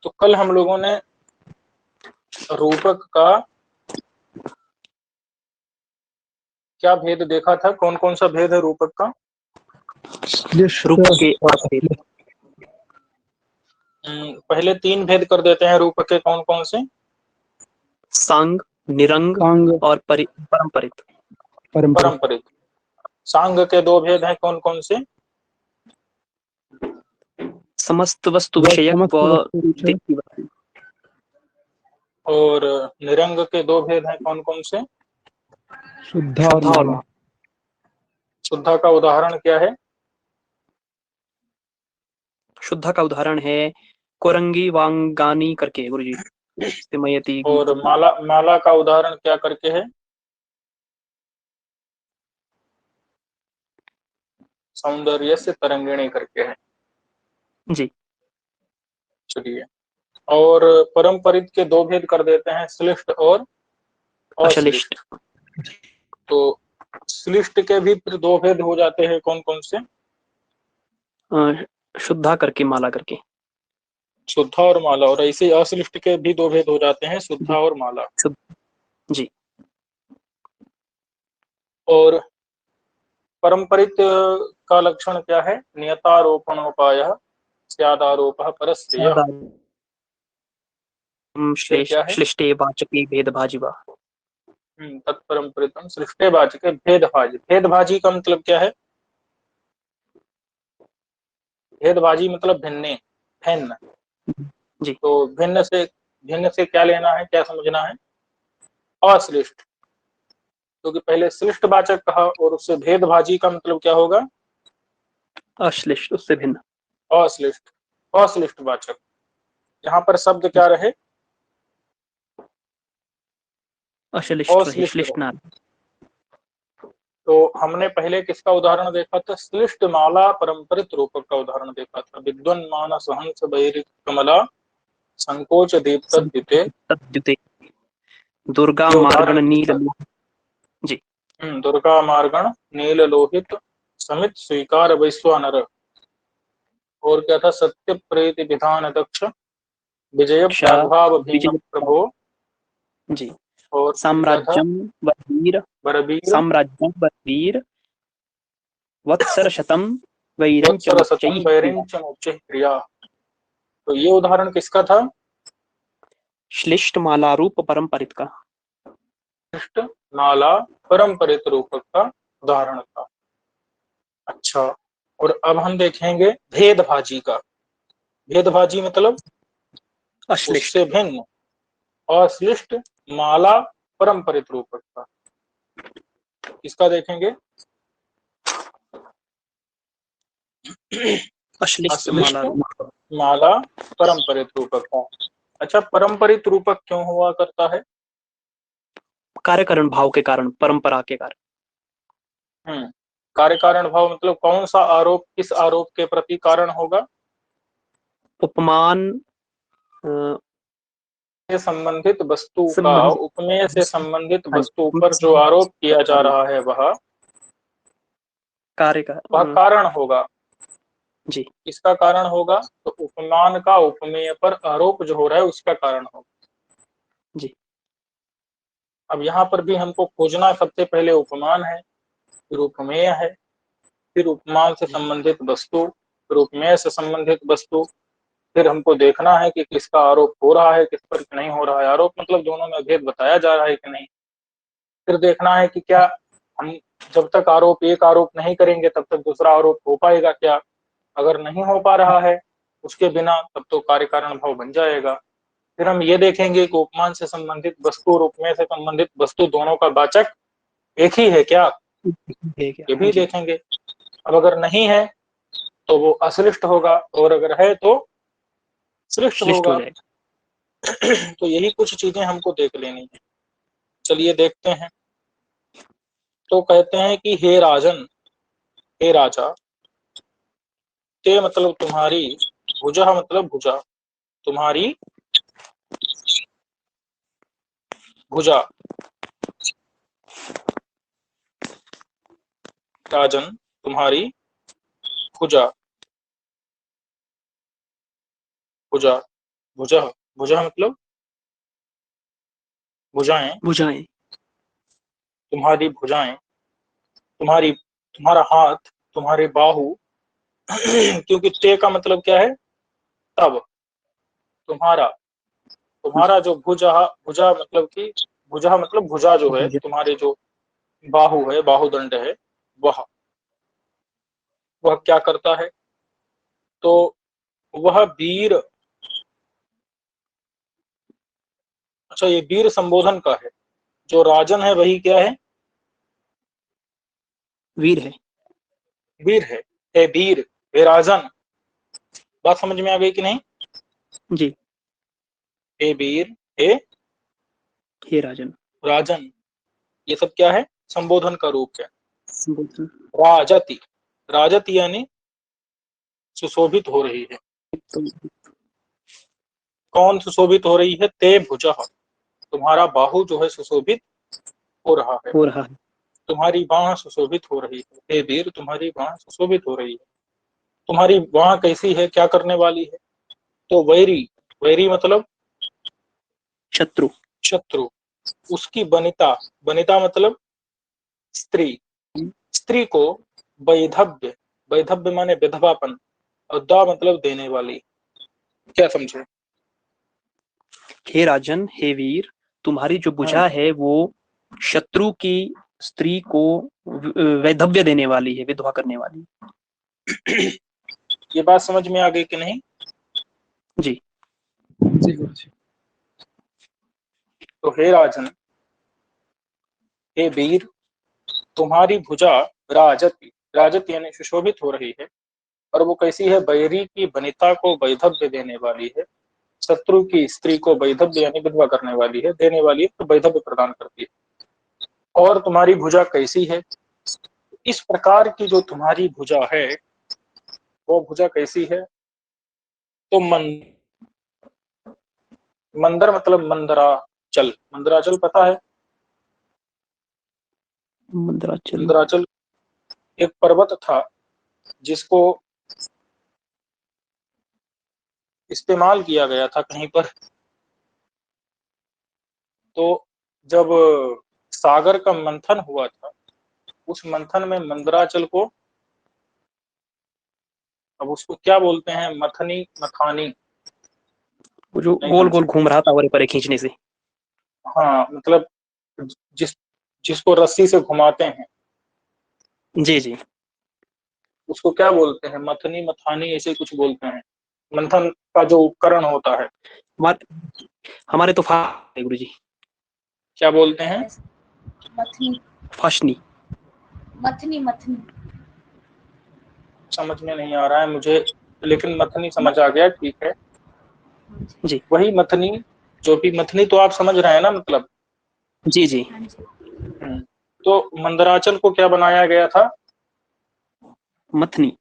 तो कल हम लोगों ने रूपक का क्या भेद देखा था? कौन कौन सा भेद है रूपक का? रूपक के 8 भेद। पहले 3 भेद कर देते हैं रूपक के। कौन कौन से? सांग, निरंग और परम्परित। परम्परित। सांग के 2 भेद हैं, कौन कौन से? समस्त वस्तु विषयक व व्यक्तिवादी। और निरंग के 2 भेद हैं, कौन कौन से? शुद्धा और माला। शुद्धा का उदाहरण क्या है? शुद्धा का उदाहरण है कोरंगी वांगानी करके गुरुजी। सिमयति। और माला का उदाहरण क्या करके है? सौंदर्य से तरंगिणी करके है जी। चलिए, और परम्परित के 2 भेद कर देते हैं, श्लिष्ट और अश्लिष्ट। तो श्लिष्ट के भी फिर 2 भेद हो जाते हैं, कौन कौन से? शुद्धा करके माला करके। शुद्धा और माला। और ऐसे अश्लिष्ट के भी 2 भेद हो जाते हैं, शुद्धा और माला। जी। और परम्परित का लक्षण क्या है? नियतारोपणोपाय स्यादारोपः परस्त्रियः। क्या है? श्लिष्टे वाचके भेदभाजिवा। तत्परम्परितम सृष्टे वाचके भेदभाजी। भेदभाजी का मतलब क्या है? भेदभाजी मतलब भिन्ने, भिन्न। जी। तो भिन्न से क्या लेना है, क्या समझना है? अश्लिष्ट। क्योंकि पहले श्लिष्ट वाचक कहा और उससे भेदभाजी का मतलब क्या होगा? अश्लिष्ट, उससे भिन्न। अश्लिष्ट, अश्लिष्ट वाचक। यहाँ पर शब्द क्या रहे? अश्लिष्ट रहे, श्लिष्ट ना। तो हमने पहले किसका उदाहरण देखा था? श्लिष्ट माला परम्परित रूपक का उदाहरण देखा था। विद्वन मानस हंस बहिरित कमला संकोच दीप तद्युते। दुर्गा मार्गण नील। जी। दुर्गा मार्गण नील लोहित समित स्वीकार वैश्वानर। और क्या था? सत्य प्रीति विधान दक्ष विजय प्रागभाव भीम प्रभो। जी। और साम्राज्यम बलवीर वत्सर शतम वैरिंचम उच्चैः क्रिया। तो ये उदाहरण किसका था? श्लिष्ट माला रूप परम्परित का। श्लिष्ट माला परम्परित रूपक का उदाहरण था। अच्छा, और अब हम देखेंगे भेदभाजी का। भेदभाजी मतलब उससे भिन्न, अश्लिष्ट माला परम्परित रूपक का। इसका देखेंगे अश्लिष्ट माला परम्परित रूपक का। अच्छा, परम्परित रूपक क्यों हुआ करता है? कार्यकारण भाव के कारण, परंपरा के कारण। कार्य कारण भाव मतलब कौन सा आरोप किस आरोप के प्रति कारण होगा? उपमान से संबंधित वस्तु का, उपमेय से संबंधित वस्तु पर जो आरोप किया जा रहा है वह कारण होगा। जी। इसका कारण होगा। तो उपमान का उपमेय पर आरोप जो हो रहा है उसका कारण होगा। जी। अब यहाँ पर भी हमको खोजना सबसे पहले उपमान है, फिर उपमेय है, फिर उपमान से संबंधित वस्तु, फिर उपमेय से संबंधित वस्तु। फिर हमको देखना है कि किसका आरोप हो रहा है, किस पर नहीं हो रहा है। आरोप मतलब दोनों में भेद बताया जा रहा है कि नहीं। फिर देखना है कि क्या हम जब तक एक आरोप नहीं करेंगे तब तक दूसरा आरोप हो पाएगा क्या। अगर नहीं हो पा रहा है उसके बिना तब तो कार्य कारण भाव बन जाएगा। फिर हम ये देखेंगे कि उपमान से संबंधित वस्तु और उपमेय से संबंधित वस्तु दोनों का वाचक एक ही है क्या, ये भी देखेंगे। अब अगर नहीं है तो वो अश्लिष्ट होगा, और अगर है तो श्लिष्ट होगा। तो यही कुछ चीजें हमको देख लेनी है। चलिए देखते हैं। तो कहते हैं कि हे राजन, हे राजा, ते मतलब तुम्हारी, भुजा मतलब भुजा, तुम्हारी भुजा। राजन तुम्हारी भुजा, भुजा भुजा, भुजा मतलब भुजाएं, भुजाएं। तुम्हारी भुजाएं, तुम्हारी, तुम्हारा हाथ, तुम्हारे बाहु। क्योंकि ते का मतलब क्या है, तब, तुम्हारा, तुम्हारा जो भुजा, भुजा मतलब कि, भुजा मतलब भुजा जो है, भुजा। तुम्हारे जो बाहु है, बाहुदंड है, वह वह क्या करता है, तो वह वीर, अच्छा ये वीर संबोधन का है, जो राजन है वही क्या है, वीर है। वीर है। हे वीर, हे राजन, बात समझ में आ गई कि नहीं। जी। हे वीर, हे हे राजन। राजन, ये सब क्या है, संबोधन का रूप है। संबोधन। राजति, राजति यानी सुशोभित हो रही है। तो कौन सुशोभित हो रही है, ते भुजा, तुम्हारा बाहु जो है सुशोभित हो रहा है, हो रहा है। तुम्हारी बाह सुशोभित हो रही है। हे वीर, तुम्हारी बाह सुशोभित हो रही है। तुम्हारी बाह कैसी है, क्या करने वाली है, तो वैरी, वैरी मतलब शत्रु। शत्रु, उसकी बनिता, बनिता मतलब स्त्री, स्त्री को वैधव्य, वैधव्य माने विधवापन, और दा मतलब देने वाली, क्या समझे। हे राजन, हे वीर, तुम्हारी जो भुजा है वो शत्रु की स्त्री को वैधव्य देने वाली है, विधवा करने वाली। ये बात समझ में आ गई कि नहीं। जी। जी गुरुजी। तो हे राजन, हे वीर, तुम्हारी भुजा राजति, राजति यानी सुशोभित हो रही है, और वो कैसी है, बैरी की वनिता को वैधव्य देने वाली है, शत्रु की स्त्री को वैधव्य यानी विधवा करने वाली है, देने वाली है तो वैधव्य प्रदान करती है। और तुम्हारी भुजा कैसी है, इस प्रकार की जो तुम्हारी भुजा है, वो भुजा कैसी है, तो मंदर मतलब मंदराचल, मंदराचल पता है, मंदराचल। मंदराचल एक पर्वत था जिसको इस्तेमाल किया गया था कहीं पर, तो जब सागर का मंथन हुआ था, उस मंथन में मंदराचल को, अब उसको क्या बोलते हैं, मथनी, मथानी, वो जो नहीं गोल गोल समझे। घूम रहा था, वरे परे खींचने से। हाँ मतलब जिस, जिसको रस्सी से घुमाते हैं, जी जी। उसको क्या बोलते हैं, मथनी, मथानी, ऐसे कुछ बोलते हैं, मंथन का जो उपकरण होता है। हमारे हमारे तो गुरु जी। क्या बोलते हैं, मथनी, फाशनी। मथनी, मथनी। समझ में नहीं आ रहा है मुझे, लेकिन मथनी समझ आ गया, ठीक है। जी वही मथनी, जो भी मथनी तो आप समझ रहे हैं ना, मतलब। जी। जी। हाँ जी। तो मंदराचल को क्या बनाया गया था, मथनी।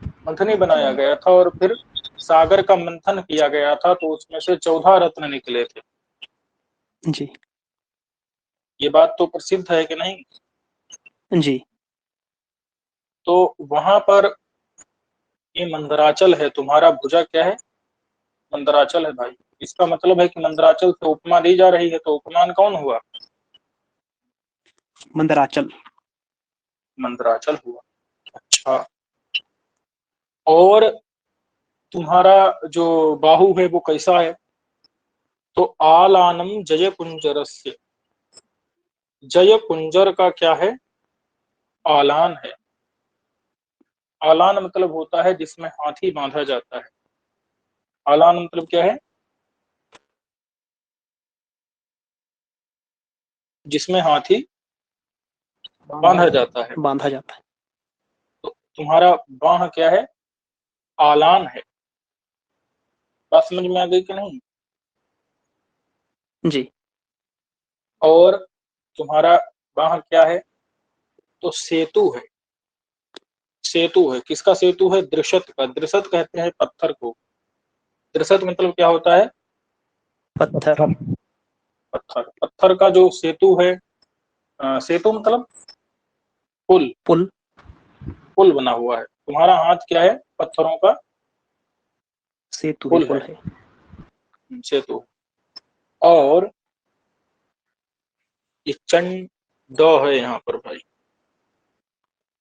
मंथनी बनाया गया था, और फिर सागर का मंथन किया गया था, तो उसमें से 14 रत्न निकले थे। जी ये बात तो प्रसिद्ध है कि नहीं। जी। तो वहां पर ये मंदराचल है, तुम्हारा भुजा क्या है, मंदराचल है भाई। इसका मतलब है कि मंदराचल से उपमा दी जा रही है, तो उपमान कौन हुआ, मंदराचल। मंदराचल हुआ। अच्छा, और तुम्हारा जो बाहु है वो कैसा है, तो आलानम जय कुंजरस्य, जय कुंजर का क्या है, आलान है। आलान मतलब होता है जिसमें हाथी बांधा जाता है, आलान मतलब क्या है, जिसमें हाथी बांधा जाता है। बांधा जाता है। तो तुम्हारा बाह क्या है, आलान है। बात समझ में आ गई कि नहीं। जी। और तुम्हारा बाह क्या है, तो सेतु है, सेतु है, किसका सेतु है, दृशत का, दृशत कहते हैं पत्थर को। दृशत मतलब क्या होता है, पत्थर। पत्थर, पत्थर का जो सेतु है, सेतु मतलब पुल, पुल। पुल बना हुआ है। तुम्हारा हाथ क्या है, पत्थरों का सेतु है, पुल पुल है। है। सेतु। और ये चंड है यहाँ पर भाई।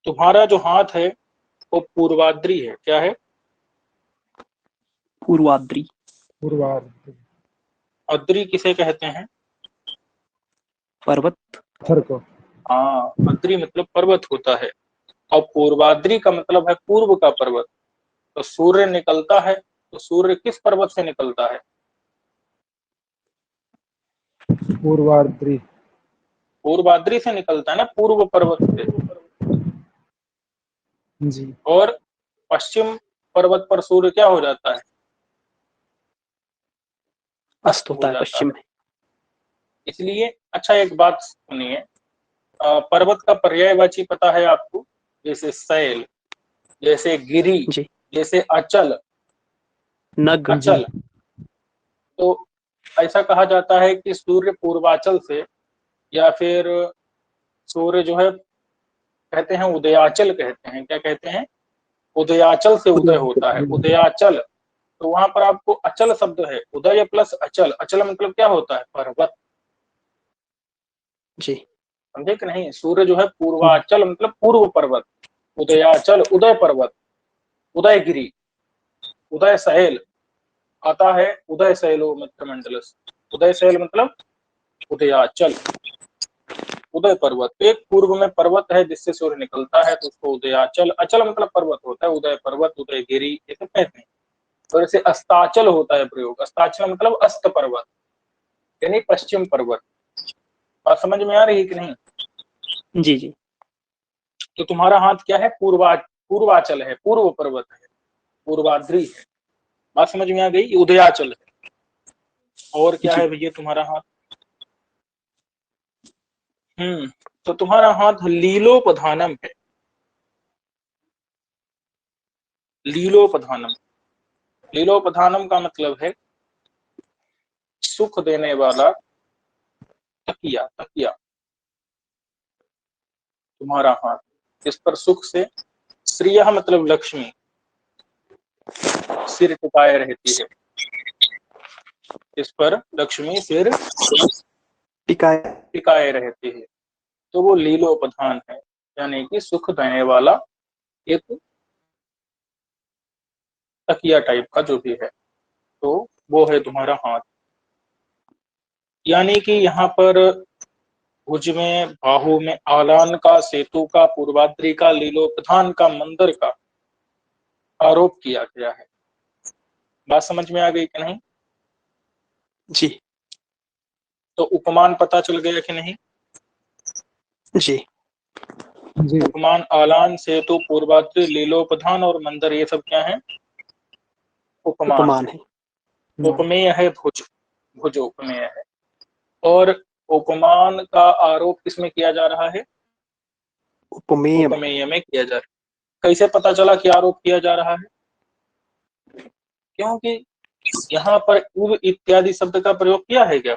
तुम्हारा जो हाथ है वो पूर्वाद्री है, क्या है? पूर्वाद्री। पूर्वाद्री। अद्री किसे कहते हैं? पर्वत। पत्थर को। हाँ, अद्री मतलब पर्वत होता है, और पूर्वाद्री का मतलब है पूर्व का पर्वत। तो सूर्य निकलता है, तो सूर्य किस पर्वत से निकलता है? पूर्वाद्री। पूर्वाद्री से निकलता है ना, पूर्व पर्वत से। जी। और पश्चिम पर्वत पर सूर्य क्या हो जाता है? अस्त हो होता है जाता पश्चिम है। में। इसलिए अच्छा, एक बात सुनिए, पर्वत का पर्यायवाची पता है आपको? जैसे शैल, जैसे गिरि, जी। जैसे अचल। नग। अचल, तो ऐसा कहा जाता है कि सूर्य पूर्वाचल से, या फिर सूर्य जो है, कहते हैं उदयाचल, कहते हैं, क्या कहते हैं? उदयाचल से उदय होता है, उदयाचल। तो वहां पर आपको अचल शब्द है, उदय प्लस अचल। अचल मतलब क्या होता है? पर्वत। जी। समझे कि नहीं? सूर्य जो है पूर्वाचल मतलब पूर्व पर्वत, उदयाचल उदय पर्वत, उदयगिरी, उदय सहेल आता है, उदय सैलो मित्रमंडलस। उदय सैल मतलब उदयाचल, उदय पर्वत। एक पूर्व में पर्वत है जिससे सूर्य निकलता है, तो उसको उदयाचल, अचल मतलब पर्वत होता है, उदय पर्वत, उदयगिरी, ये सब कहते हैं। और ऐसे अस्ताचल होता है प्रयोग, अस्ताचल मतलब अस्त पर्वत, यानी पश्चिम पर्वत। बात समझ में आ रही है कि नहीं? जी। जी। तो तुम्हारा हाथ क्या है? पूर्वाचल है, पूर्व पर्वत है, पूर्वाद्री है। बात समझ में आ गई? उदयाचल है। और क्या जी। है भैया तुम्हारा हाथ? तो तुम्हारा हाथ लीलोपधानम है। लीलोपधानम, लीलोपधानम का मतलब है सुख देने वाला तकिया। तकिया तुम्हारा हाथ, इस पर सुख से, श्रिय मतलब लक्ष्मी, सिर टिकाए रहती है। इस पर लक्ष्मी सिर टिकाया। टिकाए रहती है, तो वो लीलोपधान है, यानी कि सुख देने वाला एक तकिया टाइप का जो भी है, तो वो है तुम्हारा हाथ। यानी कि यहाँ पर भुज में, बाहु में, आलान का, सेतु का, पूर्वाद्री का, लीलोपधान का, मंदिर का आरोप किया गया है। बात समझ में आ गई कि नहीं? जी। तो उपमान पता चल गया कि नहीं? जी। जी। उपमान आलान, सेतु, पूर्वाद्री, लीलोपधान और मंदिर, ये सब क्या है? उपमान उपमान है। है। उपमेय है भुज, भुज उपमेय है। और उपमान का आरोप किसमें किया जा रहा है? उपमेय में। उपमेय में किया जा रहा है। कैसे पता चला कि आरोप किया जा रहा है? क्योंकि यहाँ पर उब इत्यादि शब्द का प्रयोग किया है क्या?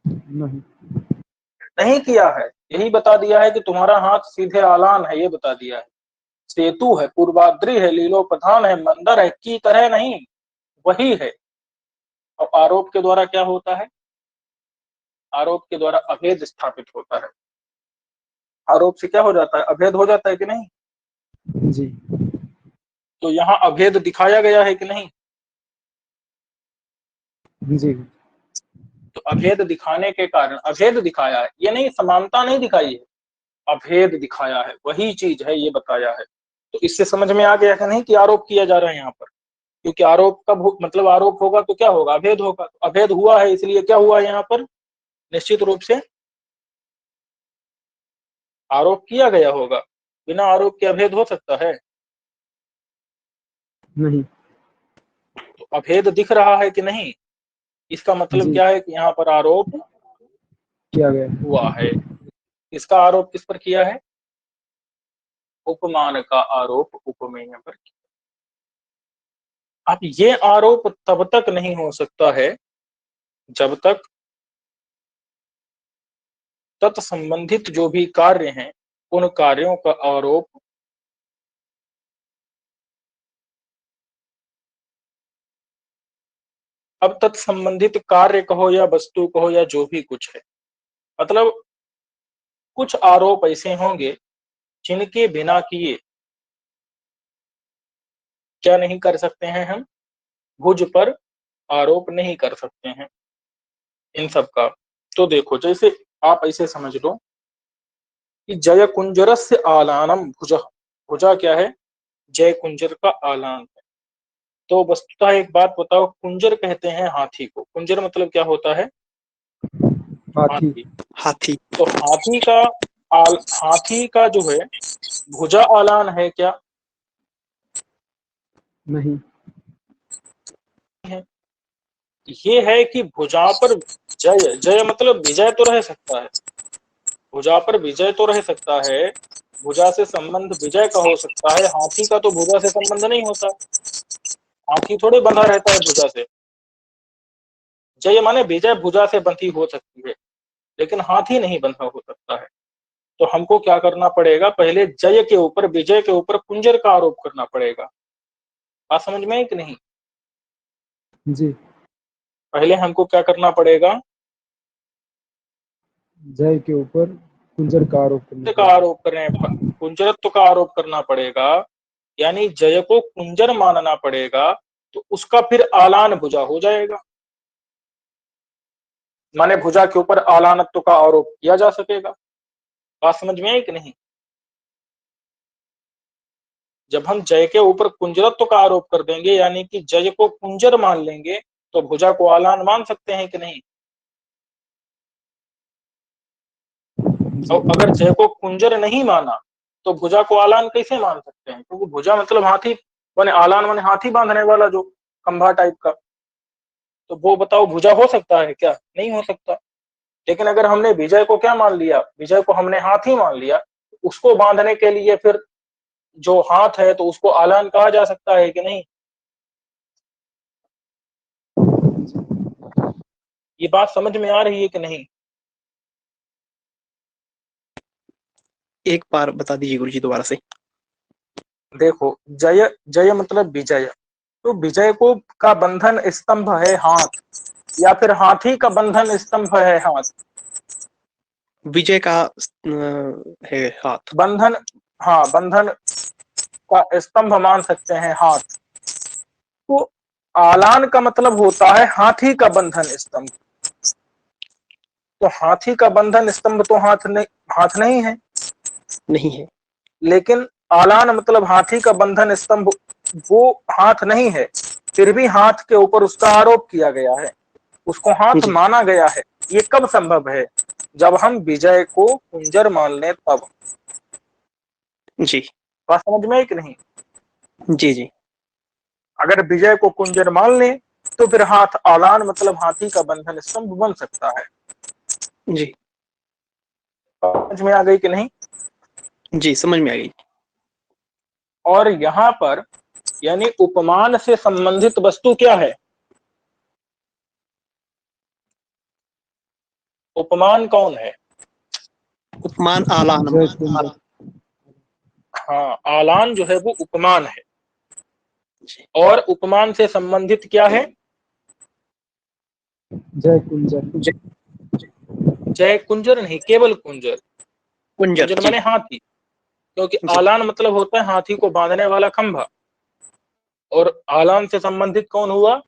नहीं। नहीं किया है। यही बता दिया है कि तुम्हारा हाथ सीधे आलान है, ये बता दिया है। सेतु है, पूर्वाद्री है, लीलोपधान है, मंदिर है, की तरह नहीं, वही है। और आरोप के द्वारा क्या होता है? आरोप के द्वारा अभेद स्थापित होता है। आरोप से क्या हो जाता है? अभेद हो जाता है कि नहीं? जी। तो यहाँ अभेद दिखाया गया है कि नहीं? जी। तो अभेद दिखाने के कारण, अभेद दिखाया है, ये नहीं समानता नहीं दिखाई है, अभेद दिखाया है, वही चीज है, ये बताया है। तो इससे समझ में आ गया कि नहीं कि आरोप किया जा रहा है यहाँ पर? क्योंकि आरोप कब मतलब आरोप होगा तो क्या होगा? अभेद होगा। तो अभेद हुआ है, इसलिए क्या हुआ यहाँ पर? निश्चित रूप से आरोप किया गया होगा। बिना आरोप के अभेद हो सकता है? नहीं। तो अभेद दिख रहा है कि नहीं? इसका मतलब जी। क्या है कि यहाँ पर आरोप किया गया। हुआ है। इसका आरोप किस पर किया है? उपमान का आरोप उपमेय पर किया। अब ये आरोप तब तक नहीं हो सकता है जब तक तत्संबंधित जो भी कार्य हैं, उन कार्यों का आरोप अब तत्संबंधित कार्य कहो या वस्तु कहो या जो भी कुछ है, मतलब कुछ आरोप ऐसे होंगे जिनके बिना किए क्या नहीं कर सकते हैं हम, भुज पर आरोप नहीं कर सकते हैं इन सब का। तो देखो, जैसे आप ऐसे समझ लो कि जय कुंजरस्य आलानम भुज, भुजा क्या है, जय कुंजर का आलान है। तो वस्तुतः एक बात बताओ, कुंजर कहते हैं हाथी को, कुंजर मतलब क्या होता है, हाथी। हाथी। हाथी। तो हाथी का जो है भुजा आलान है क्या, नहीं। है। ये है कि भुजा पर जय, जय मतलब विजय तो रह सकता है, भुजा पर विजय तो रह सकता है, भुजा से संबंध विजय का हो सकता है, हाथी का तो भुजा से संबंध नहीं होता, हाथी थोड़े बंधा रहता है भुजा से। जय माने विजय भुजा से बंधी हो सकती है, लेकिन हाथी नहीं बंधा हो सकता है। तो हमको क्या करना पड़ेगा, पहले जय के ऊपर, विजय के ऊपर कुंजर का आरोप करना पड़ेगा। बात समझ में है कि नहीं? जी। पहले हमको क्या करना पड़ेगा, जय के ऊपर कुंजर का आरोप करना का पड़ेगा। आरोप करें, कुंजरत्व का आरोप करना पड़ेगा, यानी जय को कुंजर मानना पड़ेगा, तो उसका फिर आलान भुजा हो जाएगा, माने भुजा के ऊपर आलानत्व का आरोप किया जा सकेगा। बात समझ में आई कि नहीं? जब हम जय के ऊपर कुंजरत्व का आरोप कर देंगे, यानी कि जय को कुंजर मान लेंगे, तो भुजा को आलान मान सकते हैं कि नहीं? जी। और अगर जय को कुंजर नहीं माना तो भुजा को आलान कैसे मान सकते हैं, क्योंकि भुजा मतलब हाथी, माने आलान माने हाथी बांधने वाला जो खंभा टाइप का, तो वो बताओ भुजा हो सकता है क्या, नहीं हो सकता। लेकिन अगर हमने विजय को क्या मान लिया, विजय को हमने हाथी मान लिया, उसको बांधने के लिए फिर जो हाथ है तो उसको आलान कहा जा सकता है कि नहीं? ये बात समझ में आ रही है कि नहीं? एक बार बता दीजिए गुरु जी दोबारा से। देखो, जय, जय मतलब विजय, तो विजय को का बंधन स्तंभ है हाथ, या फिर हाथी का बंधन स्तंभ है हाथ, विजय का है हाथ। बंधन, हाँ बंधन का स्तंभ मान सकते हैं हाथ। तो आलान का मतलब होता है हाथी का बंधन स्तंभ, तो हाथी का बंधन स्तंभ तो हाथ नहीं है, नहीं है। लेकिन आलान मतलब हाथी का बंधन स्तंभ वो हाथ नहीं है, फिर भी हाथ के ऊपर उसका आरोप किया गया है, उसको हाथ जी। माना गया है। ये कब संभव है, जब हम विजय को कुंजर मान लें तब। जी। बात समझ में है कि नहीं? जी। जी। अगर विजय को कुंजर मान लें तो फिर हाथ आलान मतलब हाथी का बंधन स्तंभ बन सकता है। जी। समझ में आ गई कि नहीं? जी समझ में आ गई। और यहाँ पर यानी उपमान से संबंधित वस्तु क्या है, उपमान कौन है? उपमान आलानम। जय कुंजर। हाँ, आलान जो है वो उपमान है, जी। और उपमान से संबंधित क्या है, जय कुंजर। जय कुंजर नहीं, केवल कुंजर, कुंजर। कुंजर जी। माने हाथी, क्योंकि जी। आलान मतलब होता है हाथी को बांधने वाला खंभा, और आलान से संबंधित कौन हुआ,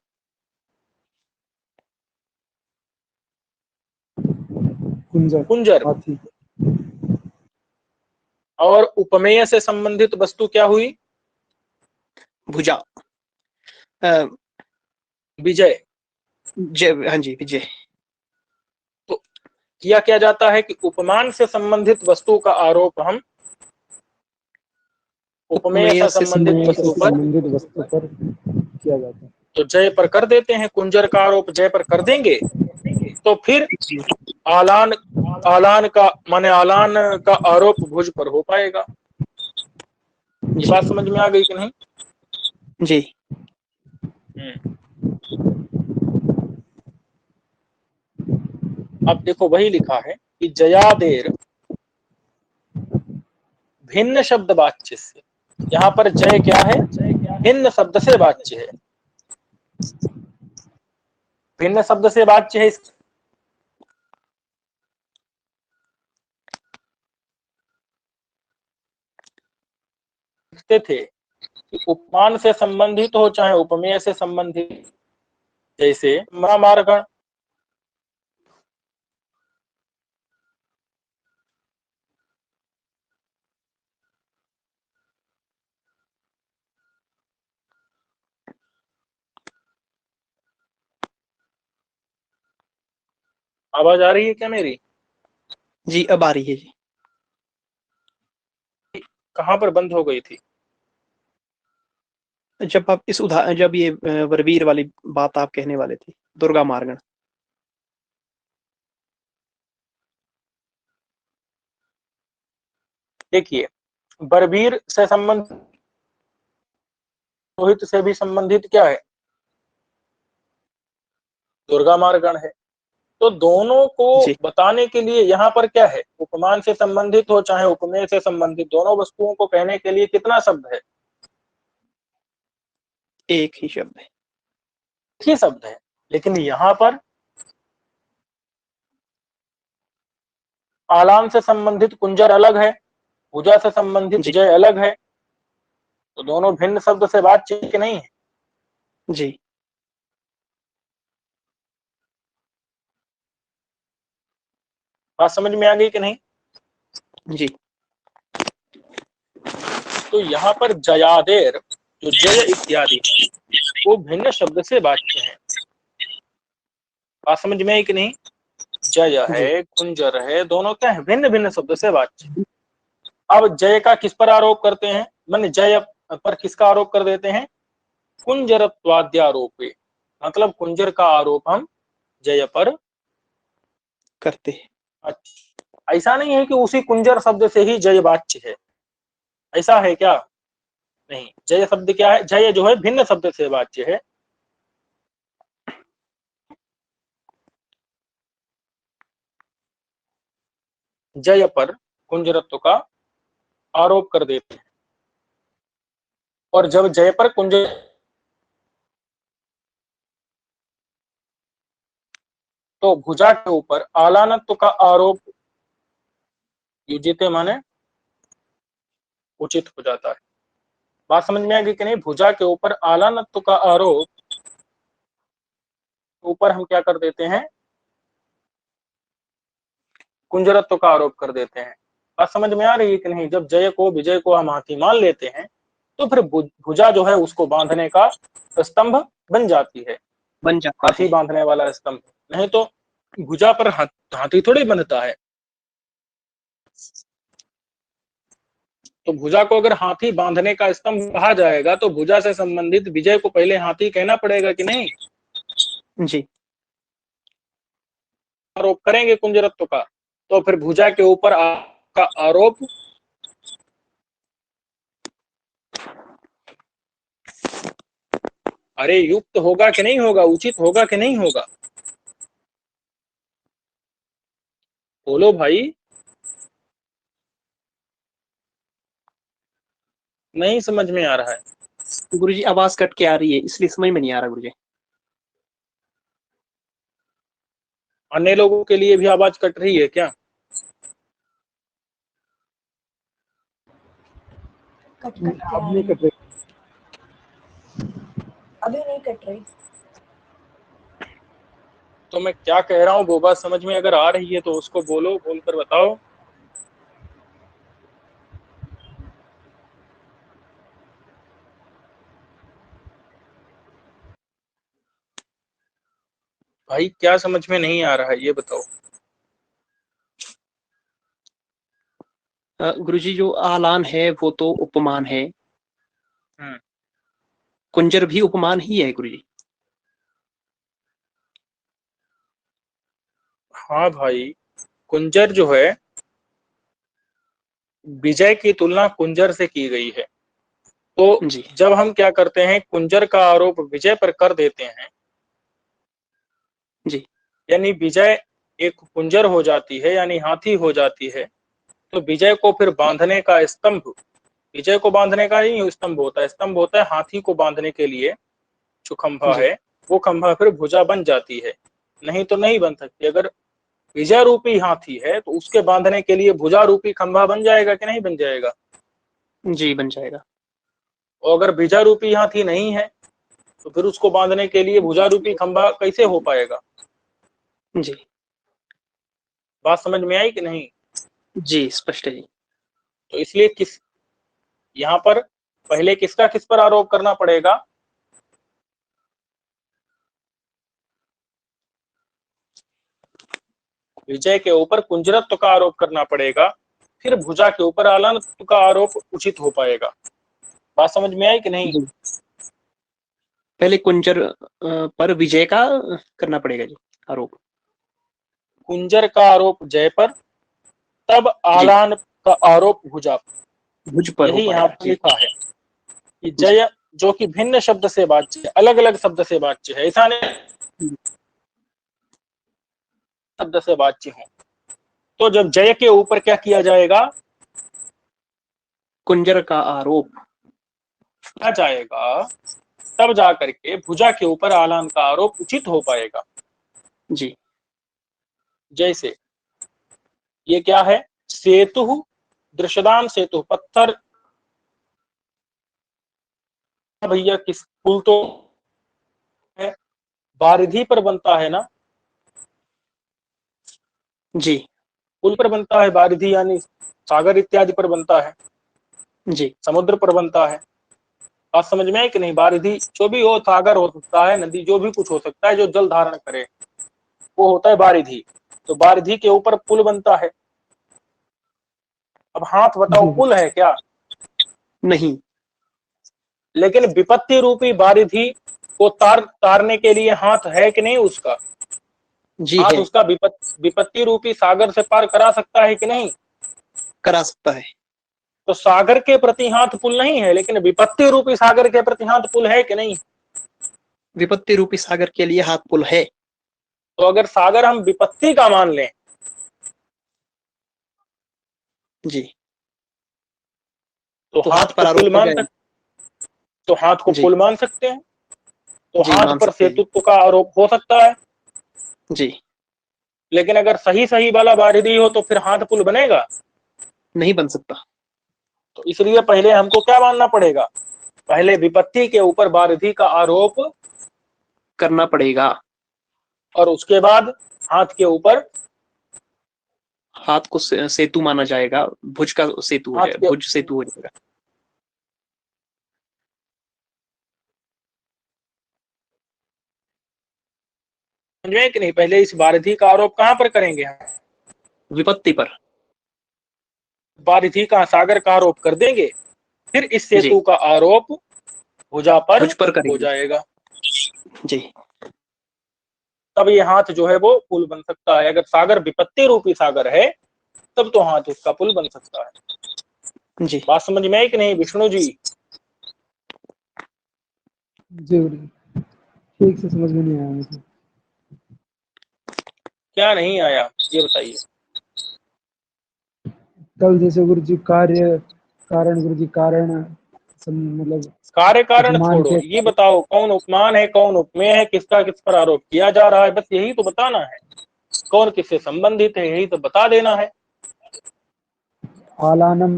कुंजर कुंजर। हाथी। और उपमेय से संबंधित वस्तु क्या हुई, भुजा। अ, विजय। जय, हाँ जी विजय। तो किया क्या जाता है कि उपमान से संबंधित वस्तु का आरोप हम उपमेय उपमेय से से संबंधित उपमेय से वस्तु पर, संबंधित वस्तु पर किया जाता है। तो जय पर कर देते हैं, कुंजर का आरोप जय पर कर देंगे, तो फिर आलान, आलान का माने आलान का आरोप भुज पर हो पाएगा। ये जी। बात समझ में आ गई कि नहीं? जी। अब देखो वही लिखा है कि जयादेर भिन्न शब्द वाच्य से, यहाँ पर जय क्या है, भिन्न शब्द से वाच्य है। भिन्न शब्द से वाच्य है। लिखते थे कि उपमान से संबंधित हो चाहे उपमेय से संबंधित, जैसे मार्गण, आवाज आ रही है क्या मेरी? जी अब आ रही है जी। कहाँ पर बंद हो गई थी? जब आप जब ये वरवीर वाली बात आप कहने वाले थे, दुर्गा मार्गण। देखिए, बरवीर से संबंधित, रोहित से भी संबंधित क्या है? दुर्गा मार्गण है। तो दोनों को जी बताने के लिए यहाँ पर क्या है? उपमान से संबंधित हो चाहे उपमेय से संबंधित, दोनों वस्तुओं को कहने के लिए कितना शब्द है? एक ही शब्द है। एक ही शब्द है। लेकिन यहाँ पर आलान से संबंधित कुंजर अलग है, भुजा से संबंधित जी जय अलग है। तो दोनों भिन्न शब्द से बातचीत नहीं है। जी बात समझ में आ गई कि नहीं? जी तो यहाँ पर जयादेर, जो जय इत्यादि है, वो भिन्न शब्द से वाच्य है। बात समझ में आई कि नहीं? जय है, कुंजर है, दोनों क्या है? भिन्न भिन्न शब्द से वाच्य। अब जय का किस पर आरोप करते हैं? माने जय पर किसका आरोप कर देते हैं? कुंजरत्वाद्यारोपे, मतलब कुंजर का आरोप हम जय पर करते हैं। अच्छा, ऐसा नहीं है कि उसी कुंजर शब्द से ही जय वाच्य है, ऐसा है क्या? नहीं, जय शब्द क्या है? जय जो है भिन्न शब्द से वाच्य है। जय पर कुंजरत्व का आरोप कर देते हैं। और जब जय पर कुंजर, तो भुजा के ऊपर आलानत्व का आरोप युजिते माने उचित हो जाता है। बात समझ में आ गई कि नहीं? भुजा के ऊपर आलानत्व का आरोप ऊपर हम क्या कर देते हैं? कुंजरत्व का आरोप कर देते हैं। बात समझ में आ रही है कि नहीं? जब जय को विजय को हम हाथी मान लेते हैं तो फिर भुजा जो है उसको बांधने का स्तंभ बन जाती है, बन जाता हाथी है। बांधने वाला स्तंभ। नहीं तो भुजा पर हाथी थोड़ी बनता है। तो भुजा को अगर हाथी बांधने का स्तंभ कहा जाएगा तो भुजा से संबंधित विजय को पहले हाथी कहना पड़ेगा कि नहीं? जी आरोप करेंगे कुंजरत्व का, तो फिर भुजा के ऊपर का आरोप अरे युक्त होगा कि नहीं होगा? उचित होगा कि नहीं होगा? बोलो भाई। नहीं समझ में आ रहा है? गुरुजी आवाज कट के आ रही है, इसलिए समझ में नहीं आ रहा गुरुजी। अन्य लोगों के लिए भी आवाज कट रही है क्या? कट कट के आ अब नहीं रही कट रही। अभी नहीं कट रही। तो मैं क्या कह रहा हूँ वो बात समझ में अगर आ रही है तो उसको बोलो, बोलकर बताओ। भाई क्या समझ में नहीं आ रहा है ये बताओ। गुरुजी जो आलान है वो तो उपमान है, हम्म, कुंजर भी उपमान ही है गुरुजी। हाँ भाई, कुंजर जो है विजय की तुलना कुंजर से की गई है। तो जी जब हम क्या करते हैं, कुंजर का आरोप विजय पर कर देते हैं, जी यानी विजय एक कुंजर हो जाती है, यानी हाथी हो जाती है। तो विजय को फिर बांधने का स्तंभ, विजय को बांधने का ही स्तंभ होता है, स्तंभ होता है हाथी को बांधने के लिए जो खंभा जी है वो खंभा फिर भुजा बन जाती है, नहीं तो नहीं बन सकती। अगर विजय रूपी हाथी है तो उसके बांधने के लिए भुजा रूपी खंभा बन जाएगा कि नहीं बन जाएगा। जी बन जाएगा। और अगर विजय रूपी हाथी नहीं है तो फिर उसको बांधने के लिए भुजा रूपी खंभा कैसे हो पाएगा। जी बात समझ में आई कि नहीं। जी स्पष्ट है जी। तो इसलिए किस यहाँ पर पहले किसका किस पर आरोप करना पड़ेगा, विजय के ऊपर कुंजरत्व का आरोप करना पड़ेगा, फिर भुजा के ऊपर आलनत्व का आरोप उचित हो पाएगा। बात समझ में आई कि नहीं। जी। पहले कुंजर पर विजय का करना पड़ेगा जी आरोप। कुंजर का आरोप जय पर, तब जी आलान का आरोप भुजा पर। भुज पर हो यही यहाँ पाएगा पर जी। लिखा है कि जय जो कि भिन्न शब्द से वाच्य है, अलग अलग शब्द से वाच्य है, ऐसा नहीं शब्द से वाच्य है। तो जब जय के ऊपर क्या किया जाएगा, कुंजर का आरोप किया जाएगा, तब जाकर के भुजा के ऊपर आलान का आरोप उचित हो पाएगा। जी। जैसे ये क्या है, सेतु, दृश्यदान सेतु, पत्थर भैया किस पुल तो है, बारिधि पर बनता है ना, जी पुल पर बनता है बारिधि, यानी सागर इत्यादि पर बनता है, जी समुद्र पर बनता है। बात समझ में है कि नहीं। बारिधि जो भी हो, सागर हो सकता है, नदी, जो भी कुछ हो सकता है जो जल धारण करे, वो होता है बारिधि। तो बारिधि के ऊपर पुल बनता है। अब हाथ बताओ, जी पुल है क्या। नहीं। लेकिन विपत्ति रूपी बारिधि को तारने के लिए हाथ है कि नहीं उसका। जी हाथ है। उसका विपत्ति रूपी सागर से पार करा सकता है कि नहीं। करा सकता है। तो सागर के प्रति हाथ पुल नहीं है, लेकिन विपत्ति रूपी सागर के प्रति हाथ पुल है कि नहीं। विपत्ति रूपी सागर के लिए हाथ पुल है। तो अगर सागर हम विपत्ति का मान लें जी तो तो हाथ हाथ को पर आरोप पुल हो मान जाएगा। सकते, तो हाथ को जी पुल मान सकते हैं। तो जी हाथ मान पर सकते हैं। सेतुत्व का आरोप हो सकता है। जी लेकिन अगर सही सही वाला बारिधि हो तो फिर हाथ पुल बनेगा। नहीं बन सकता। तो इसलिए पहले हमको क्या मानना पड़ेगा, पहले विपत्ति के ऊपर बारिधि का आरोप, करना पड़ेगा। और उसके बाद हाथ के ऊपर, हाथ को सेतु माना जाएगा। भुज का सेतु हो हाथ जाएगा, के भुज सेतु हो जाएगा। समझ में कि नहीं। पहले इस बारिधि का आरोप कहां पर करेंगे हम, विपत्ति पर। बारिधि का सागर का आरोप कर देंगे, फिर इस जी सेतु का आरोप भुजा पर भुज पर हो करेंगे। जाएगा। जी तब ये हाथ जो है वो पुल बन सकता है। अगर सागर विपत्ति रूपी सागर है तब तो हाथ उसका पुल बन सकता है। जी बात समझ में आई कि नहीं विष्णु जी। जी ठीक से समझ में नहीं आया मुझे। क्या नहीं आया ये बताइए। कल जैसे गुरु जी कार्य कारण, गुरु जी कारण मतलब कार्य कारण उपमान छोड़ो, के ये बताओ कौन उपमान है, कौन उपमेय है, किसका किस पर आरोप किया जा रहा है, बस यही तो बताना है। कौन किससे संबंधित है यही तो बता देना है। आलानम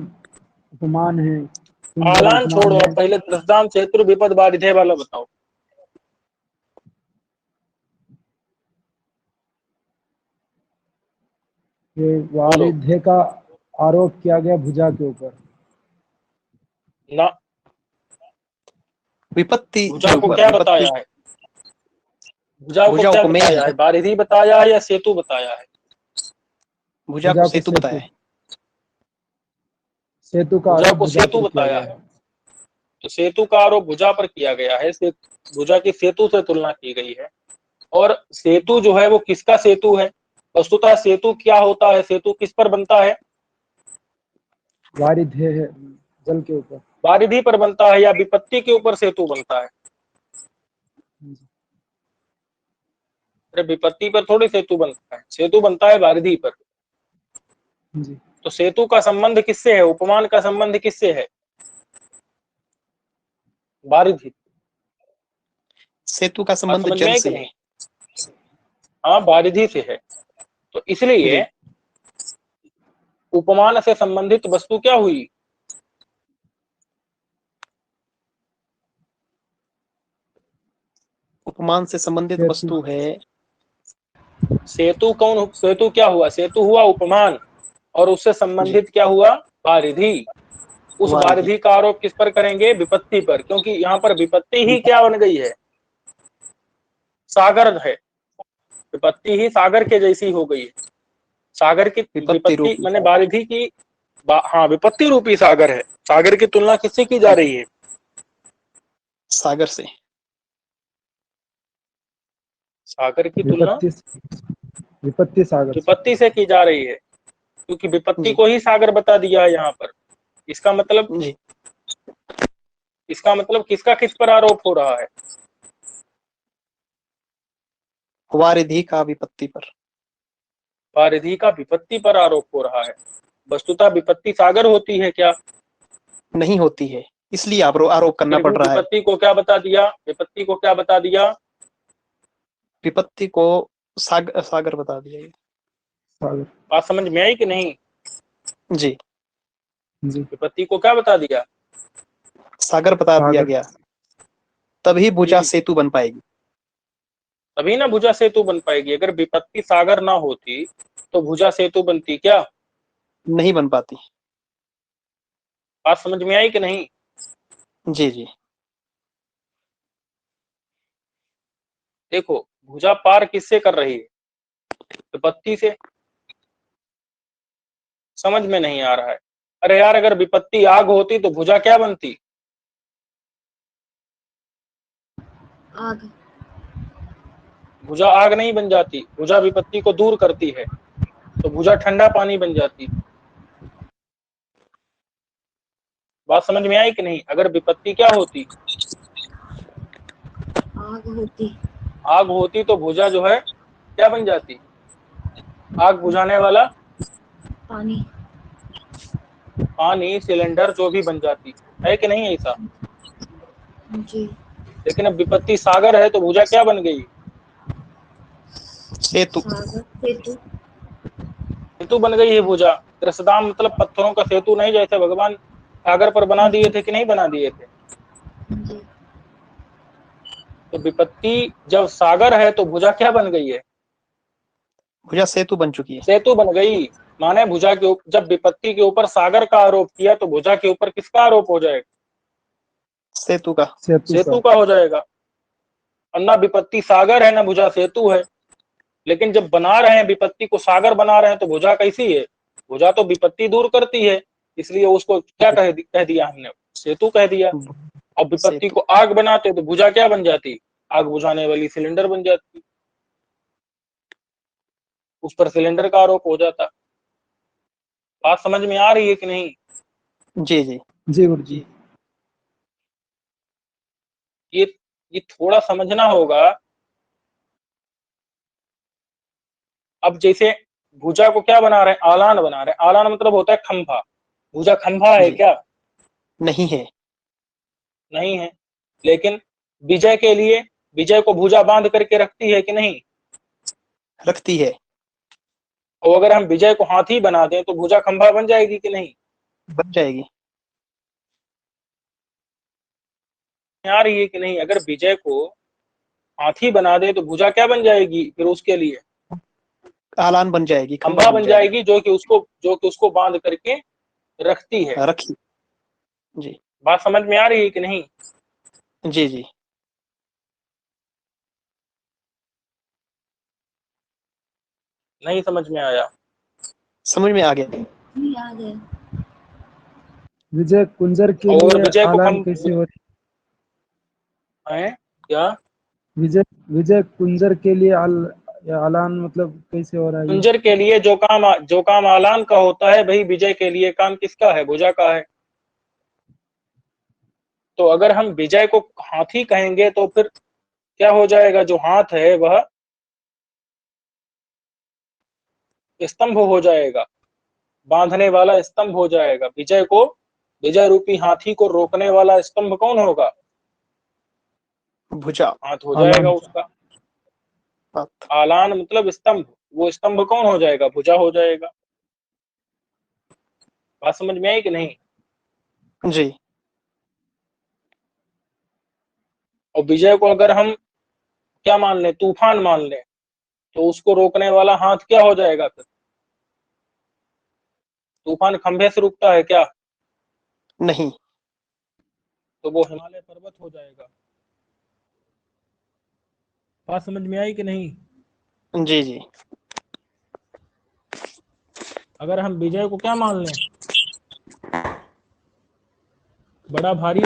उपमान है, कुंजर आलान उपमान छोड़ो, है। अब पहले त्रसदाम क्षेत्र विपद बाधित वाला बताओ। ये बोलो वारिध्य का आरोप किया गया भुजा के ऊपर। ना। विपत्ति भुजा के को ऊपर। क्या विपत्ति बताया है, भुजा को भुजा क्या उपमेय बताया है। है, बारिधि बताया है या सेतु बताया है। भुजा को भुजा को सेतु बताया सेतु, है। सेतु का भुजा आरोप को भुजा सेतु पर किया बताया गया है। है। तो सेतु का आरोप भुजा पर किया गया है, भुजा की सेतु से तुलना की गई है। और सेतु जो है वो किसका सेतु है, वस्तुतः सेतु क्या होता है, सेतु किस पर बनता है, वारिध्य है जल के ऊपर। बारिधि पर बनता है या विपत्ति के ऊपर सेतु बनता है। अरे विपत्ति पर थोड़ी सेतु बनता है, सेतु बनता है बारिधि पर। जी तो सेतु का संबंध किससे है, उपमान का संबंध किससे है, बारिधि। सेतु का संबंध समझ में जल है से कि है। नहीं? हाँ, बारिधि से है। तो इसलिए जी। उपमान से संबंधित वस्तु क्या हुई? उपमान से संबंधित सेतु। वस्तु है। सेतु कौन? सेतु क्या हुआ? सेतु हुआ उपमान, और उससे संबंधित क्या हुआ? बारिधि। उस वारिधि। बारिधि का आरोप किस पर करेंगे? विपत्ति पर, क्योंकि यहाँ पर विपत्ति ही क्या बन गई है? सागर है। विपत्ति ही सागर के जैसी हो गई है। सागर की विपत्ति विपत्ति रूपी। माने बारिधि की हाँ, विपत्ति रूपी सागर है। सागर की तुलना किससे की जा रही है? सागर से। सागर की तुलना विपत्ति सागर से। विपत्ति से की जा रही है, क्योंकि विपत्ति जी। को ही सागर बता दिया है यहाँ पर। इसका मतलब जी। किसका किस पर आरोप हो रहा है? वारिधि का विपत्ति पर। बारिधि का विपत्ति पर आरोप हो रहा है। वस्तुतः विपत्ति सागर होती है क्या? नहीं होती है, इसलिए आरोप करना फिर भी पड़ रहा है। विपत्ति को क्या बता दिया? विपत्ति को क्या बता दिया? विपत्ति को सागर बता दिया गया। सागर। बात समझ में आई कि नहीं? जी। जी। विपत्ति को क्या बता दिया? सागर बता दिया सागर। गया, तभी भुजा हम्म, सेतु बन पाएगी। तभी ना भुजा सेतु बन पाएगी। अगर विपत्ति सागर ना होती तो भुजा सेतु बनती क्या? नहीं बन पाती। बात समझ में आई कि नहीं? जी। जी। देखो, भुजा पार किससे कर रही है? विपत्ति से। समझ में नहीं आ रहा है। अरे यार, अगर विपत्ति आग होती तो भुजा क्या बनती? आग। भुजा आग नहीं बन जाती। भुजा विपत्ति को दूर करती है, तो भुजा ठंडा पानी बन जाती। बात समझ में आई कि नहीं? अगर विपत्ति क्या होती? आग होती। आग होती तो भुजा जो है क्या बन जाती? आग बुझाने वाला पानी। पानी, सिलेंडर जो भी बन जाती है कि नहीं ऐसा? जी। लेकिन अब विपत्ति सागर है तो भुजा क्या बन गई? सेतु। सागर सेतु। सेतु बन गई है भुजा। त्रसदाम मतलब पत्थरों का सेतु नहीं, जैसे भगवान सागर पर बना दिए थे कि नहीं बना दिए थे? जी। तो विपत्ति जब सागर है तो भुजा क्या बन गई है? भुजा सेतु बन चुकी है। सेतु बन गई। माने भुजा के जब विपत्ति के ऊपर सागर का आरोप किया तो भुजा के ऊपर किसका आरोप हो जाएगा? सेतु का। सेतु का हो जाएगा। और ना विपत्ति सागर है ना भुजा सेतु है। लेकिन जब बना रहे हैं विपत्ति को सागर बना रहे हैं तो भुजा कैसी है? भुजा तो विपत्ति दूर करती है, इसलिए उसको क्या कह दिया हमने? सेतु कह दिया। अब विपत्ति सेतु। को आग बनाते तो भुजा क्या बन जाती? आग बुझाने वाली सिलेंडर बन जाती। उस पर सिलेंडर का आरोप हो जाता। बात समझ में आ रही है कि नहीं? जी। जी। जी गुरु जी। ये ये थोड़ा समझना होगा। अब जैसे भुजा को क्या बना रहे हैं? आलान बना रहे हैं। आलान मतलब होता है खंभा। भुजा खंभा है जी। क्या? नहीं है। नहीं है। लेकिन विजय के लिए विजय को भुजा बांध करके रखती है कि नहीं? रखती है। और अगर हम विजय को हाथी बना दें तो भुजा खंभा बन जाएगी कि नहीं? बन जाएगी। आ रही है कि नहीं? अगर विजय को हाथी बना दे तो भुजा क्या बन जाएगी? फिर उसके लिए आलान बन जाएगी, खंभा खंभा बन बन जाएगी। जाएगी, जो कि उसको बांध करके रखती है। रखी। जी। बात समझ में आ रही है कि नहीं? जी। जी। नहीं समझ में आया? समझ में आ गया। जी आ गए। विजय कुंजर के और अगर लिए विजय को आलान हम कैसे हो रही? है क्या? विजय विजय कुंजर के लिए आलान मतलब कैसे हो रहा है ये? कुंजर के लिए जो काम आलान का होता है वही विजय के लिए काम किसका है? भुजा का है। तो अगर हम विजय को हाथी कहेंगे तो फिर क्या हो जाएगा? जो हाथ है वह स्तंभ हो जाएगा, बांधने वाला स्तंभ हो जाएगा। विजय रूपी हाथी को रोकने वाला स्तंभ कौन होगा? भुजा। हाथ हो जाएगा आलान। उसका। बात। आलान मतलब स्तंभ, वो स्तंभ कौन हो जाएगा? भुजा हो जाएगा। बात समझ में आई कि नहीं? जी। और विजय को अगर हम क्या मान लें, तूफान मान लें, तो उसको रोकने वाला हाथ क्या हो जाएगा फिर? तूफान खंभे से रुकता है क्या? नहीं। तो वो हिमालय पर्वत हो जाएगा। बात समझ में आई कि नहीं? जी जी। अगर हम विजय को क्या मान लें, बड़ा भारी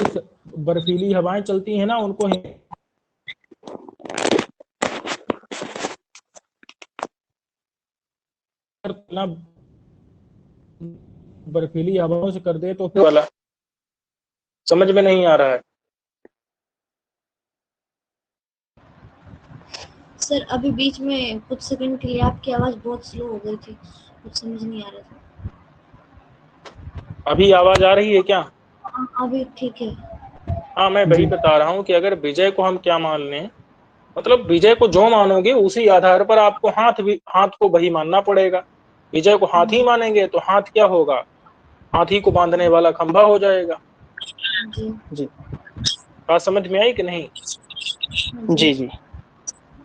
बर्फीली हवाएं चलती हैं ना, उनको ना बर्फीली हवाओं से कर दे तो फिर वाला समझ में नहीं आ रहा है। सर अभी बीच में कुछ सेकंड के लिए आपकी आवाज बहुत स्लो हो गई थी, कुछ समझ नहीं आ रहा था। अभी आवाज आ रही है क्या? अभी ठीक है। हाँ, मैं वही बता रहा हूँ कि अगर विजय को हम क्या मान लें, मतलब विजय को जो मानोगे उसी आधार पर आपको हाथ को वही मानना पड़ेगा। विजय को हाथी मानेंगे तो हाथ क्या होगा? हाथी को बांधने वाला खंभा हो जाएगा। जी जी बात समझ में आई कि नहीं? जी। जी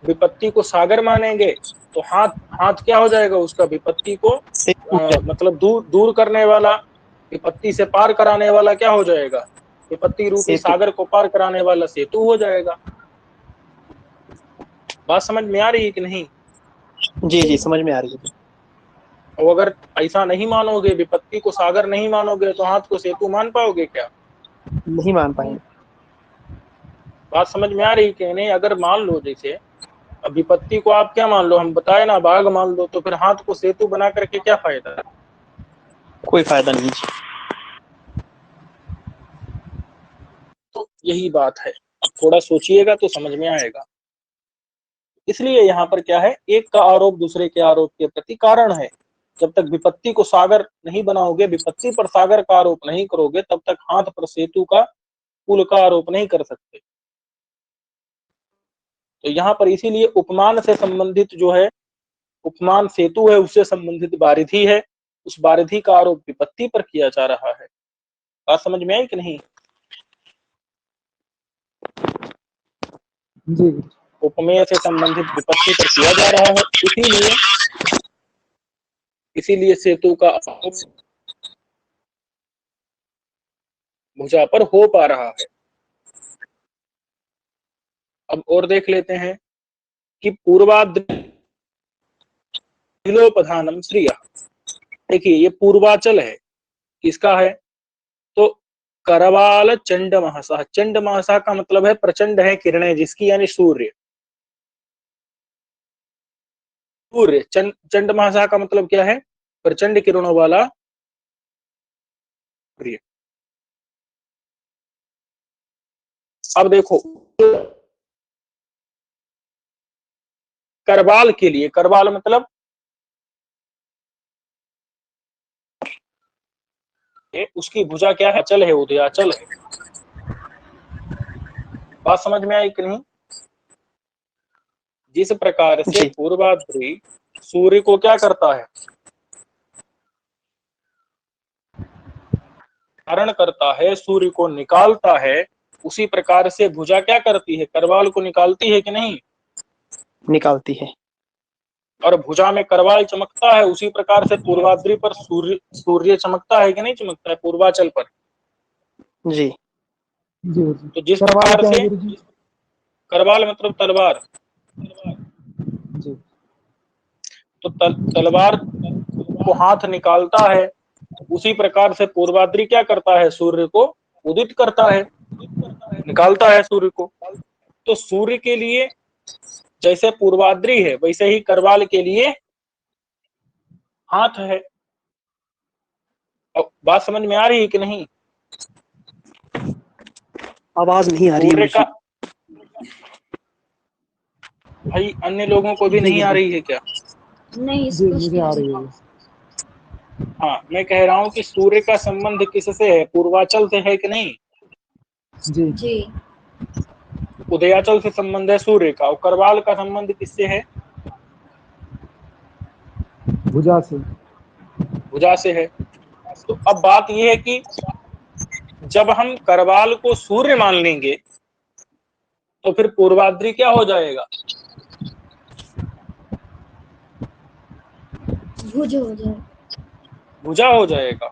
विपत्ति को सागर मानेंगे तो हाथ हाथ क्या हो जाएगा उसका? विपत्ति को मतलब दूर दूर करने वाला, विपत्ति से पार कराने वाला क्या हो जाएगा? विपत्ति रूपी सेतु। सागर को पार कराने वाला सेतु हो जाएगा। बात समझ में आ रही है कि नहीं? जी जी समझ में आ रही है। और अगर ऐसा नहीं मानोगे, विपत्ति को सागर नहीं मानोगे, तो हाथ को सेतु मान पाओगे क्या? नहीं मान पाएंगे। बात समझ में आ रही है कि नहीं? अगर मान लो, जैसे अब विपत्ति को आप क्या मान लो, हम बताए ना, बाघ मान लो, तो फिर हाथ को सेतु बना करके क्या फायदा? कोई फायदा नहीं। तो यही बात है। अब थोड़ा सोचिएगा तो समझ में आएगा। इसलिए यहाँ पर क्या है, एक का आरोप दूसरे के आरोप के प्रति कारण है। जब तक विपत्ति को सागर नहीं बनाओगे, विपत्ति पर सागर का आरोप नहीं करोगे, तब तक हाथ पर सेतु का पुल का आरोप नहीं कर सकते। तो यहाँ पर इसीलिए उपमान से संबंधित जो है, उपमान सेतु है, उससे संबंधित बारिधि है, उस बारिधि का आरोप विपत्ति पर किया जा रहा है। बात समझ में आई कि नहीं? जी उपमेय से संबंधित विपत्ति पर किया जा रहा है, इसीलिए सेतु का आरोप भुजा पर हो पा रहा है। अब और देख लेते हैं कि पूर्वाद्रिलोपधानम श्रिय। देखिए, ये पूर्वाचल है, किसका है? तो करवाल चंड महासा। चंड महासा का मतलब है प्रचंड है किरणें जिसकी, यानी सूर्य। सूर्य चंड महासा का मतलब क्या है? प्रचंड किरणों वाला सूर्य। अब देखो, करवाल के लिए, करवाल मतलब उसकी भुजा क्या है? अचल है, उदयाचल है। बात समझ में आई कि नहीं? जिस प्रकार से जी पूर्वाद्रि सूर्य को क्या करता है? धारण करता है, सूर्य को निकालता है, उसी प्रकार से भुजा क्या करती है? करवाल को निकालती है कि नहीं? निकालती है। और भुजा में करवाल चमकता है, उसी प्रकार से पूर्वाद्रि पर सूर्य चमकता है कि नहीं चमकता है, पूर्वाचल पर। जी जी जी। तो जिस करवाल प्रकार क्या है से, गुरु जी? करवाल मतलब तलवार। जी तो तलवार को हाथ निकालता है, उसी प्रकार से पूर्वाद्रि क्या करता है? सूर्य को उदित करता है, निकालता है सूर्य को। तो सूर्य के लिए जैसे पूर्वाद्रि है, वैसे ही करवाल के लिए हाथ है। अब बात समझ में आ रही है कि नहीं? आवाज नहीं आ रही है सूर्य गुरुजी। का, भाई अन्य लोगों को भी जी नहीं आ गुरु रही है क्या? नहीं, जी, स्पष्ट मुझे नहीं आ आ रही रही। है। हाँ, मैं कह रहा हूँ कि सूर्य का संबंध किससे है? पूर्वाचल से है कि नहीं? जी जी उदयाचल से संबंध है सूर्य का, और करवाल का संबंध किससे है? भुजा से। भुजा से है। तो अब बात यह है कि जब हम करवाल को सूर्य मान लेंगे तो फिर पूर्वाद्री क्या हो जाएगा? भुज हो जाए। भुजा हो जाएगा।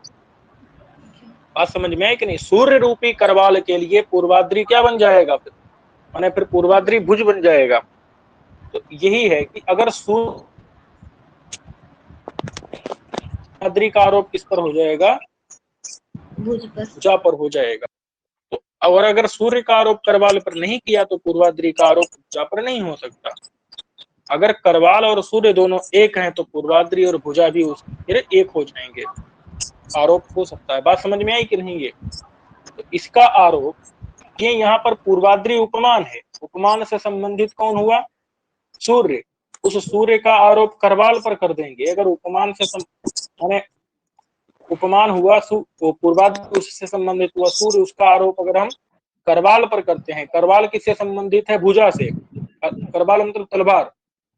बात समझ में है कि नहीं? सूर्य रूपी करवाल के लिए पूर्वाद्री क्या बन जाएगा? फिर माने फिर पूर्वाद्री भुज बन जाएगा। तो यही है कि अगर सूर्याद्री का आरोप किस पर हो जाएगा? भुज पर। भुजा पर हो जाएगा। तो और अगर सूर्य का आरोप करवाल पर नहीं किया तो पूर्वाद्री का आरोप भुजा पर नहीं हो सकता। अगर करवाल और सूर्य दोनों एक हैं तो पूर्वाद्री और भुजा भी फिर एक हो जाएंगे, आरोप हो सकता है। बात समझ में आई कि नहीं? ये तो इसका आरोप, ये यहाँ पर पूर्वाद्री उपमान है। उपमान से संबंधित कौन हुआ? सूर्य। उस सूर्य का आरोप करवाल पर कर देंगे। अगर उपमान से माने उपमान हुआ पूर्वाद्री, उससे संबंधित हुआ सूर्य, उसका आरोप अगर हम करवाल पर करते हैं, करवाल किससे संबंधित है? भुजा से। करवाल मतलब तलवार,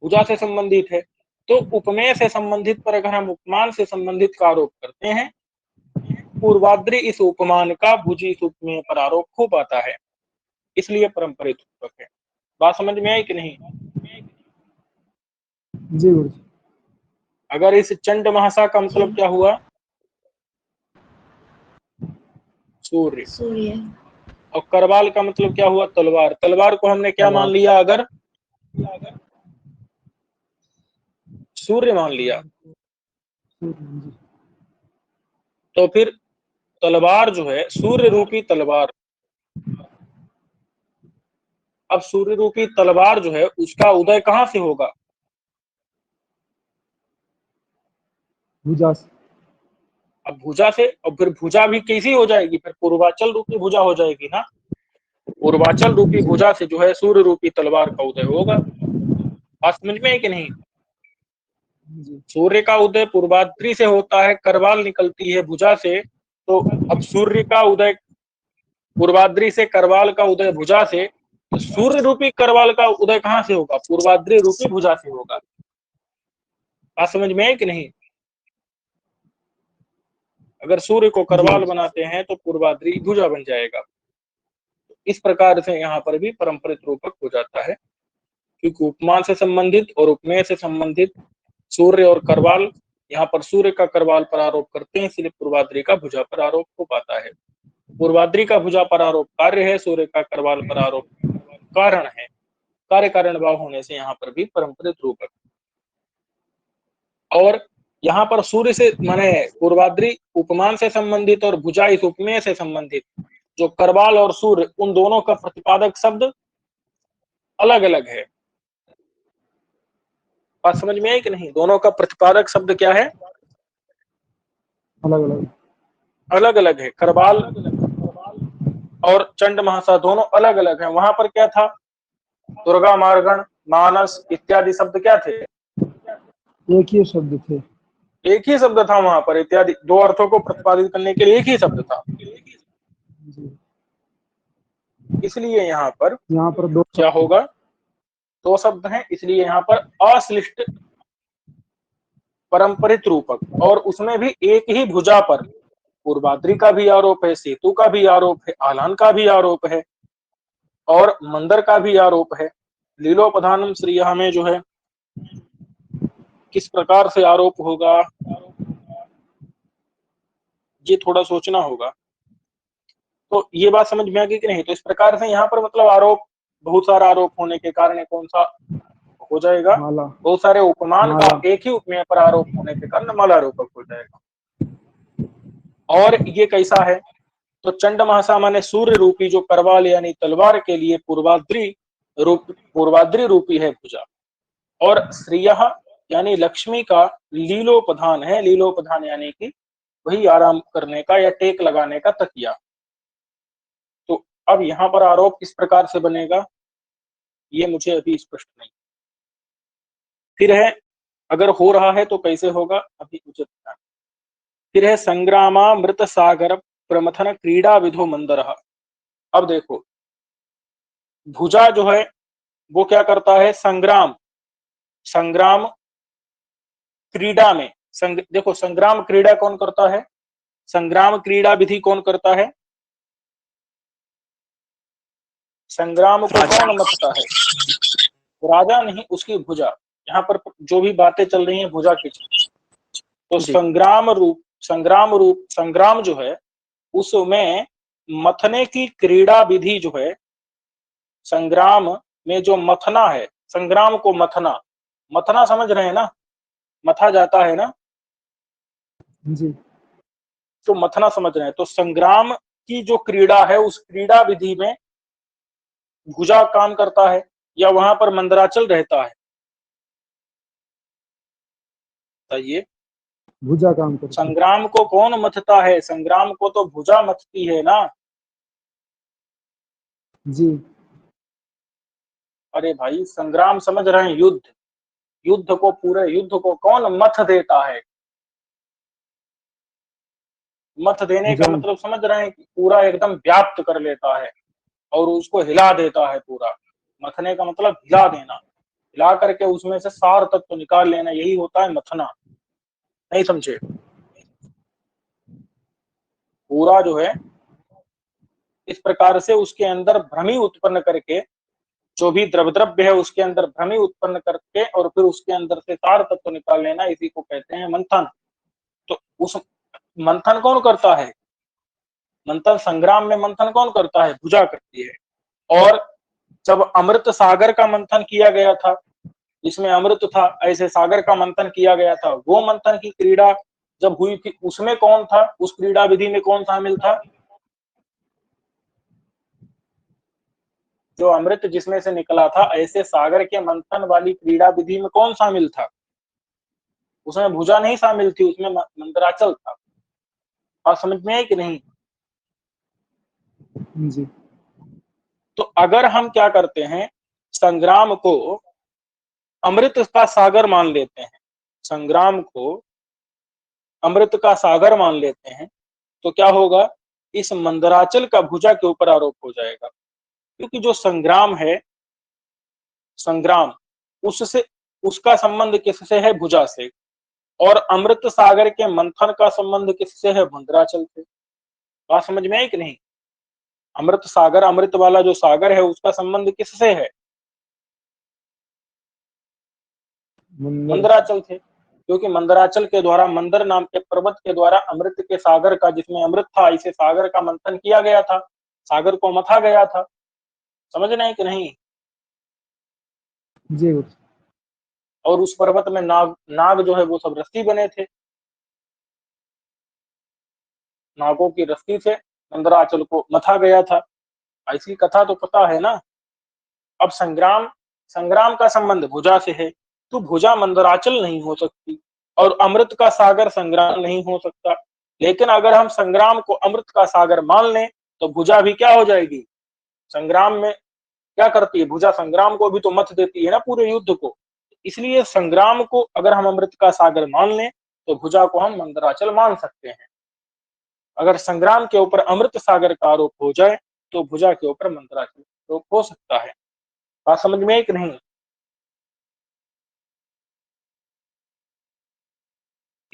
भुजा से संबंधित है। तो उपमेय से संबंधित पर अगर हम उपमान से संबंधित का आरोप करते हैं, पूर्वाद्री इस उपमान का भुजी इस उपमेय पर आरोप हो पाता है, इसलिए परंपरित रूपक है। बात समझ में आई कि नहीं? जी गुरुजी। अगर इस चंड महासा का मतलब क्या हुआ? सूर्य। सूर्य। और करवाल का मतलब क्या हुआ? तलवार। तलवार को हमने क्या मान तलवार। लिया? अगर सूर्य मान लिया जी। तो फिर तलवार जो है सूर्य रूपी तलवार, अब सूर्य रूपी तलवार जो है उसका उदय कहां से होगा? भुजा से। अब भुजा से, और फिर भुजा भी कैसी हो जाएगी? फिर पूर्वाचल रूपी भुजा हो जाएगी ना। पूर्वाचल रूपी जी। भुजा से जो है सूर्य रूपी तलवार का उदय होगा। बात समझ में है कि नहीं? जी। सूर्य का उदय पूर्वाद्री से होता है, करवाल निकलती है भुजा से। तो अब सूर्य का उदय पूर्वाद्री से, करवाल का उदय भुजा से, तो सूर्य रूपी करवाल का उदय कहां से होगा? पूर्वाद्री रूपी भुजा से होगा। बात समझ में है कि नहीं? अगर सूर्य को करवाल बनाते हैं तो पूर्वाद्री भुजा बन जाएगा। इस प्रकार से यहाँ पर भी परंपरित रूपक हो जाता है, क्योंकि उपमान से संबंधित और उपमेय से संबंधित सूर्य और करवाल, यहाँ पर सूर्य का करवाल पर आरोप करते हैं, इसलिए पूर्वाद्री का भुजा पर आरोप हो पाता है। पूर्वाद्री का भुजा पर आरोप कार्य है, सूर्य का करवाल पर आरोप कारण है। कार्य कारण भाव होने से यहाँ पर भी परंपरित रूपक। और यहाँ पर सूर्य से माने पूर्वाद्री उपमान से संबंधित और भुजा इस उपमेय से संबंधित, जो करवाल और सूर्य, उन दोनों का प्रतिपादक शब्द अलग अलग है। बात समझ में आई कि नहीं? दोनों का प्रतिपादक शब्द क्या है? अलग अलग। अलग अलग है। करवाल और चंड महासा दोनों अलग अलग हैं। वहां पर क्या था? दुर्गा, मारगण, मानस इत्यादि शब्द क्या थे? एक ही शब्द थे। एक ही शब्द था वहां पर। इत्यादि दो अर्थों को प्रतिपादित करने के लिए एक ही शब्द था। जी। इसलिए यहाँ पर दो क्या होगा? दो शब्द हैं, इसलिए यहाँ पर अश्लिष्ट परंपरित रूपक, और उसमें भी एक ही भुजा पर। पूर्वाद्री का भी आरोप है, सेतु का भी आरोप है, आलान का भी आरोप है, और मंदर का भी आरोप है। लीलोपधानम श्रियः में जो है किस प्रकार से आरोप होगा, ये थोड़ा सोचना होगा। तो ये बात समझ में आ गई कि नहीं? तो इस प्रकार से यहाँ पर मतलब आरोप, बहुत सारा आरोप होने के कारण कौन सा हो जाएगा? माला। बहुत सारे उपमान का माला। एक ही उपमेय पर आरोप होने के कारण माला रूपक हो जाएगा। और ये कैसा है? तो चंड महासा माने सूर्य रूपी जो करवाल यानी तलवार के लिए पूर्वाद्री रूपी है भुजा, और श्रियः यानी लक्ष्मी का लीलोपधान है। लीलोपधान यानी कि वही आराम करने का या टेक लगाने का तकिया। तो अब यहाँ पर आरोप किस प्रकार से बनेगा, ये मुझे अभी स्पष्ट नहीं। फिर है, अगर हो रहा है तो कैसे होगा, अभी मुझे पता नहीं। फिर है संग्रामा मृत सागर प्रमथन क्रीड़ा विधो मंदर। अब देखो, भुजा जो है वो क्या करता है, संग्राम संग्राम क्रीड़ा में देखो संग्राम क्रीड़ा कौन करता है, संग्राम क्रीड़ा विधि कौन करता है, संग्राम को कौन मथता है, राजा नहीं, उसकी भुजा। यहाँ पर जो भी बातें चल रही हैं भुजा की, तो संग्राम जो है उसमें मथने की क्रीड़ा विधि जो है, संग्राम में जो मथना है, संग्राम को मथना, मथना समझ रहे हैं ना, मथा जाता है ना जी तो मथना समझ रहे हैं। तो संग्राम की जो क्रीड़ा है उस क्रीड़ा विधि में भुजा काम करता है या वहां पर मंदराचल रहता है, बताइए। भुजा काम करती है। संग्राम को कौन मथता है, संग्राम को तो भुजा मथती है ना। जी अरे भाई संग्राम समझ रहे हैं, युद्ध, युद्ध को, पूरे युद्ध को कौन मथ देता है, मथ देने का भुजा मतलब समझ रहे हैं कि पूरा एकदम व्याप्त कर लेता है और उसको हिला देता है पूरा। मथने का मतलब हिला देना, हिला करके उसमें से सार तत्व निकाल लेना, यही होता है मथना। नहीं समझे, पूरा जो है इस प्रकार से उसके अंदर भ्रमी उत्पन्न करके, जो भी द्रव्य है उसके अंदर भ्रमी उत्पन्न करके और फिर उसके अंदर से सार तत्व निकाल लेना, इसी को कहते हैं मंथन। तो उस मंथन कौन करता है, मंथन संग्राम में मंथन कौन करता है, भुजा करती है। और जब अमृत सागर का मंथन किया गया था, जिसमें अमृत था ऐसे सागर का मंथन किया गया था, वो मंथन की क्रीड़ा जब हुई थी उसमें कौन था, उस क्रीड़ा विधि में कौन शामिल था, जो अमृत जिसमें से निकला था ऐसे सागर के मंथन वाली क्रीड़ा विधि में कौन शामिल था, उसमें भुजा नहीं शामिल थी, उसमें मंदराचल था। और समझ में आई कि नहीं। जी तो अगर हम क्या करते हैं, संग्राम को अमृत का सागर मान लेते हैं, संग्राम को अमृत का सागर मान लेते हैं, तो क्या होगा, इस मंदराचल का भुजा के ऊपर आरोप हो जाएगा। क्योंकि जो संग्राम है, संग्राम उससे, उसका संबंध किससे है, भुजा से, और अमृत सागर के मंथन का संबंध किससे है, मंदराचल से। बात समझ में आई कि नहीं। अमृत सागर, अमृत वाला जो सागर है उसका संबंध किससे है, मंदराचल से। क्योंकि मंदराचल के द्वारा, मंदर नाम के पर्वत के द्वारा अमृत के सागर का, जिसमें अमृत था, इसे सागर का मंथन किया गया था, सागर को मथा गया था। समझ रहे हैं कि नहीं। जी और उस पर्वत में नाग जो है वो सब रस्सी बने थे, नागों की रस्सी से मंदराचल को मथा गया था, ऐसी कथा तो पता है ना। अब संग्राम का संबंध भुजा से है, तो भुजा मंदराचल नहीं हो सकती और अमृत का सागर संग्राम नहीं हो सकता। लेकिन अगर हम संग्राम को अमृत का सागर मान लें तो भुजा भी क्या हो जाएगी, संग्राम में क्या करती है भुजा, संग्राम को भी तो मथ देती है ना पूरे युद्ध को। इसलिए संग्राम को अगर हम अमृत का सागर मान लें तो भुजा को हम मंदराचल मान सकते हैं। अगर संग्राम के ऊपर अमृत सागर का आरोप हो जाए तो भुजा के ऊपर मंदराचल आरोप हो सकता है। बात समझ में आई कि नहीं।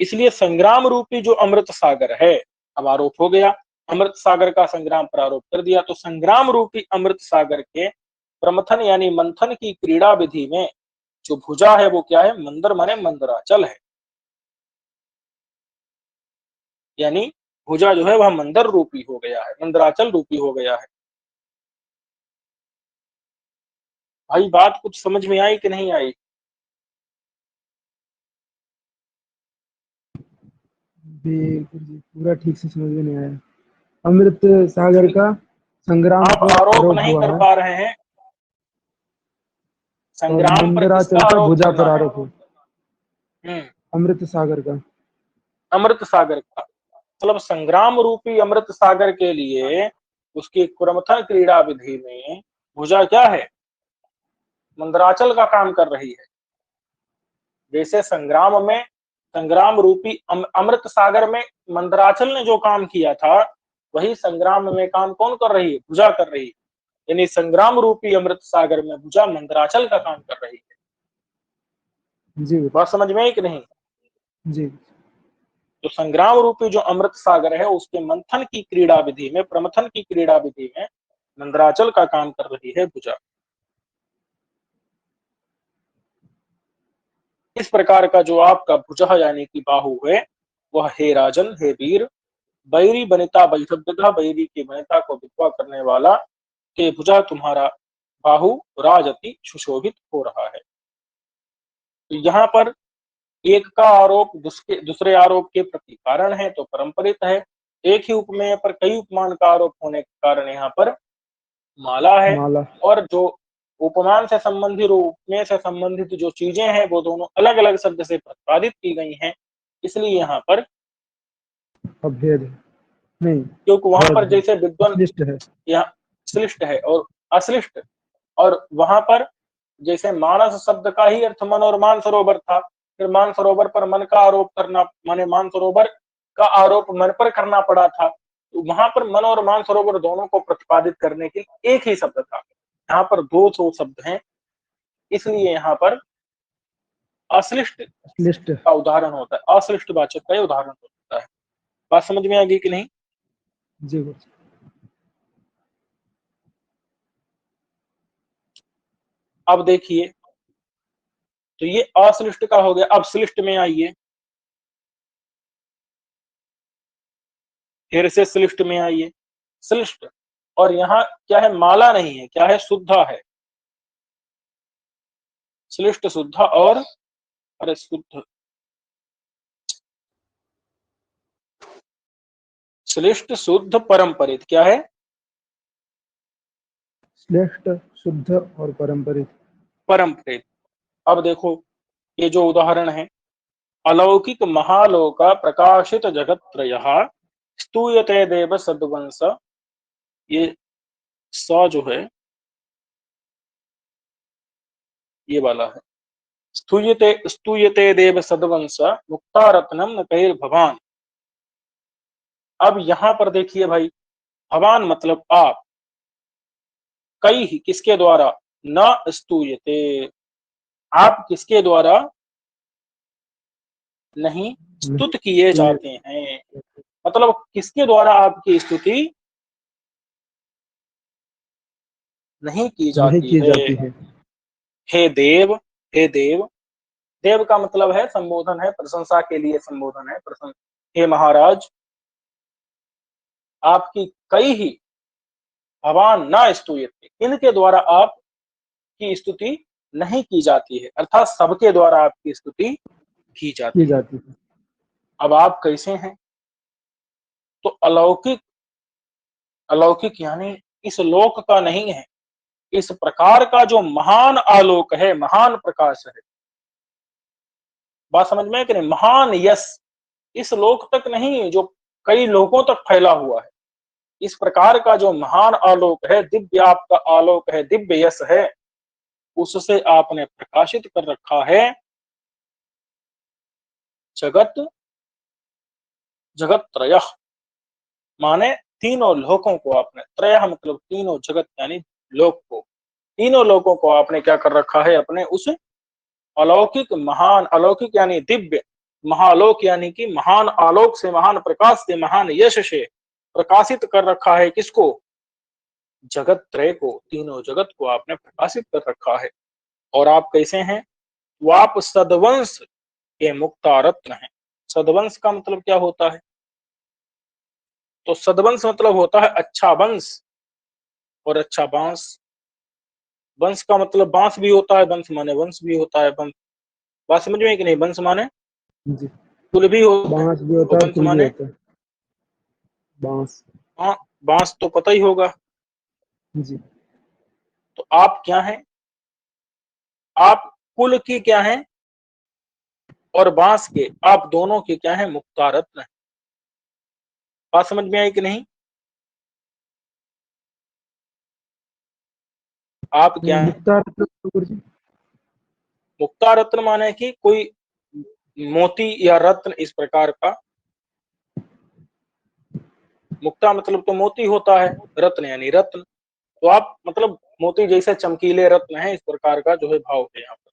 इसलिए संग्राम रूपी जो अमृत सागर है, अब आरोप हो गया, अमृत सागर का संग्राम पर आरोप कर दिया, तो संग्राम रूपी अमृत सागर के प्रमथन यानी मंथन की क्रीड़ा विधि में जो भुजा है वो क्या है, मंदर माने मंदराचल है। यानी भुजा जो है वह मंदर रूपी हो गया है, मंदराचल रूपी हो गया है। भाई बात कुछ समझ में आई कि नहीं आई। बिल्कुल जी, पूरा ठीक से समझ में नहीं आया। अमृत सागर का संग्राम आप पर आरोप आरोप नहीं हुआ कर है पा रहे हैं, और संग्राम पर मंदराचल किसका का आरोप भुजा करना पर है। आरोप हो, अमृत सागर का। अमृत सागर का मतलब संग्राम रूपी अमृत सागर के लिए उसकी प्रमथन क्रीड़ा विधि में भुजा क्या है, मंदराचल का काम कर रही है। जैसे संग्राम में, संग्राम रूपी अमृत सागर में मंदराचल ने जो काम किया था, वही संग्राम में काम कौन कर रही है, भुजा कर रही है। यानी संग्राम रूपी अमृत सागर में भुजा मंदराचल का काम कर रही है। जी बात समझ में आई कि नहीं? जी तो संग्राम रूपी जो अमृत सागर है उसके मंथन की क्रीड़ा विधि में, प्रमथन की क्रीड़ा विधि में मंदराचल का काम कर रही है भुजा। इस प्रकार का जो आपका भुजा यानी कि बाहु है, वह हे राजन, हे वीर, बैरी बनिता वैधव्यता, बैरी की वनिता को विधवा करने वाला के भुजा तुम्हारा बाहु राजति सुशोभित हो रहा है। तो यहाँ पर एक का आरोप दूसरे आरोप के प्रति कारण है तो परंपरित है। एक ही उपमेय पर कई उपमान का आरोप होने के कारण यहाँ पर माला है। माला। और जो उपमान से संबंधित, उपमेय से संबंधित जो चीजें हैं वो दोनों अलग अलग शब्द से प्रतिपादित की गई हैं, इसलिए यहाँ पर अभेद है। नहीं, क्योंकि वहां भेद पर है, जैसे विद्वान श्लिष्ट है। यहाँ श्लिष्ट है और अश्लिष्ट, और वहां पर जैसे मानस शब्द का ही अर्थ मन और मानसरोवर था, फिर मानसरोवर पर मन का आरोप करना, माने मानसरोवर का आरोप मन पर करना पड़ा था। तो वहां पर मन और मानसरोवर दोनों को प्रतिपादित करने के लिए एक ही शब्द था, यहाँ पर दो शब्द हैं, इसलिए यहाँ पर अश्लिष्ट श्लिष्ट। का उदाहरण होता है, अश्लिष्ट वाचक का उदाहरण होता है। बात समझ में आ गई कि नहीं? जी गुरुजी। अब देखिए, तो ये अश्लिष्ट का हो गया। अब श्लिष्ट में आइए, फिर से श्लिष्ट में आइए। श्लिष्ट, और यहाँ क्या है, माला नहीं है, क्या है, शुद्धा है। श्लिष्ट शुद्धा और, अरे शुद्ध, श्लिष्ट शुद्ध परंपरित, क्या है, श्लिष्ट शुद्ध और परंपरित। परंपरित। अब देखो, ये जो उदाहरण है, अलौकिक महालोका प्रकाशित जगत त्रयः स्तूयते देव सद्वंश, ये स जो है ये वाला है, स्तूयते स्तूयते देव सद्वंश मुक्तारत्नम न कैर्भवान। अब यहां पर देखिए भाई, भवान मतलब आप, कई ही किसके द्वारा, न स्तूयते, आप किसके द्वारा नहीं स्तुत किए जाते हैं, मतलब किसके द्वारा आपकी स्तुति नहीं की नहीं जाती की है। जाती है। हे देव, हे देव, देव का मतलब है संबोधन है, प्रशंसा के लिए संबोधन है, हे महाराज, आपकी कई ही भवान न स्तुयते, इनके द्वारा आपकी स्तुति नहीं की जाती है, अर्थात सबके द्वारा आपकी स्तुति की जाती है। है। अब आप कैसे हैं, तो अलौकिक, अलौकिक यानी इस लोक का नहीं है, इस प्रकार का जो महान आलोक है, महान प्रकाश है। बात समझ में है कि नहीं? महान यश इस लोक तक नहीं, जो कई लोकों तक फैला हुआ है, इस प्रकार का जो महान आलोक है, दिव्य आपका आलोक है, दिव्य यश है, उससे आपने प्रकाशित कर रखा है जगत, जगत त्रयः, माने तीनों लोकों को आपने, त्रयः मतलब तीनों, जगत यानी लोक को, तीनों लोकों को आपने क्या कर रखा है, अपने उस अलौकिक महान, अलौकिक यानी दिव्य, महालोक यानी कि महान आलोक से, महान प्रकाश से, महान यश से प्रकाशित कर रखा है। किसको? जगत त्रय को, तीनों जगत को आपने प्रकाशित कर रखा है। और आप कैसे हैं? वो आप सदवंश के मुक्तारत्न हैं। सदवंश का मतलब क्या होता है? तो सदवंश मतलब होता है अच्छा वंश और अच्छा बांस। वंश का मतलब बांस भी होता है, वंश माने वंश भी होता है। वंश, बात समझ में कि नहीं? वंश माने जी। कुल भी होता है, बांस भी होता और है, वंश कुल भी माने, होता है। बांस। हाँ, बांस तो पता ही होगा। जी। तो आप क्या हैं? आप कुल की क्या हैं, और बांस के, आप दोनों के क्या हैं? मुक्तारत्न है। बात समझ में आई कि नहीं? आप क्या हैं? मुक्ता रत्न माने कि कोई मोती या रत्न, इस प्रकार का। मुक्ता मतलब तो मोती होता है, रत्न यानी रत्न। तो आप मतलब मोती जैसे चमकीले रत्न है, इस प्रकार का जो है भाव है यहाँ पर।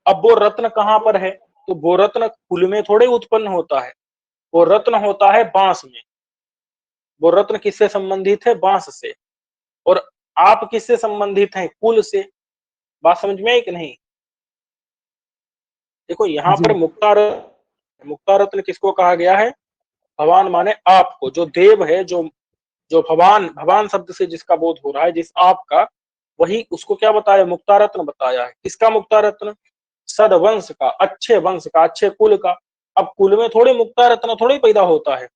अब वो रत्न कहाँ पर है? तो वो रत्न कुल में थोड़े उत्पन्न होता है, वो रत्न होता है बांस में। वो रत्न किससे संबंधित है? बांस से। और आप किससे संबंधित हैं? कुल से। बात समझ में आई कि नहीं? देखो यहाँ जी पर मुक्ता रत्न किसको कहा गया है? भगवान माने आपको, जो देव है, जो जो भगवान, भगवान शब्द से जिसका बोध हो रहा है, जिस आपका, वही उसको क्या बताया? मुक्ता रत्न बताया है। किसका मुक्ता रत्न? सदवंश का, अच्छे वंश का, अच्छे कुल का। अब कुल में थोड़ी मुक्ता रत्न थोड़ी पैदा होता है,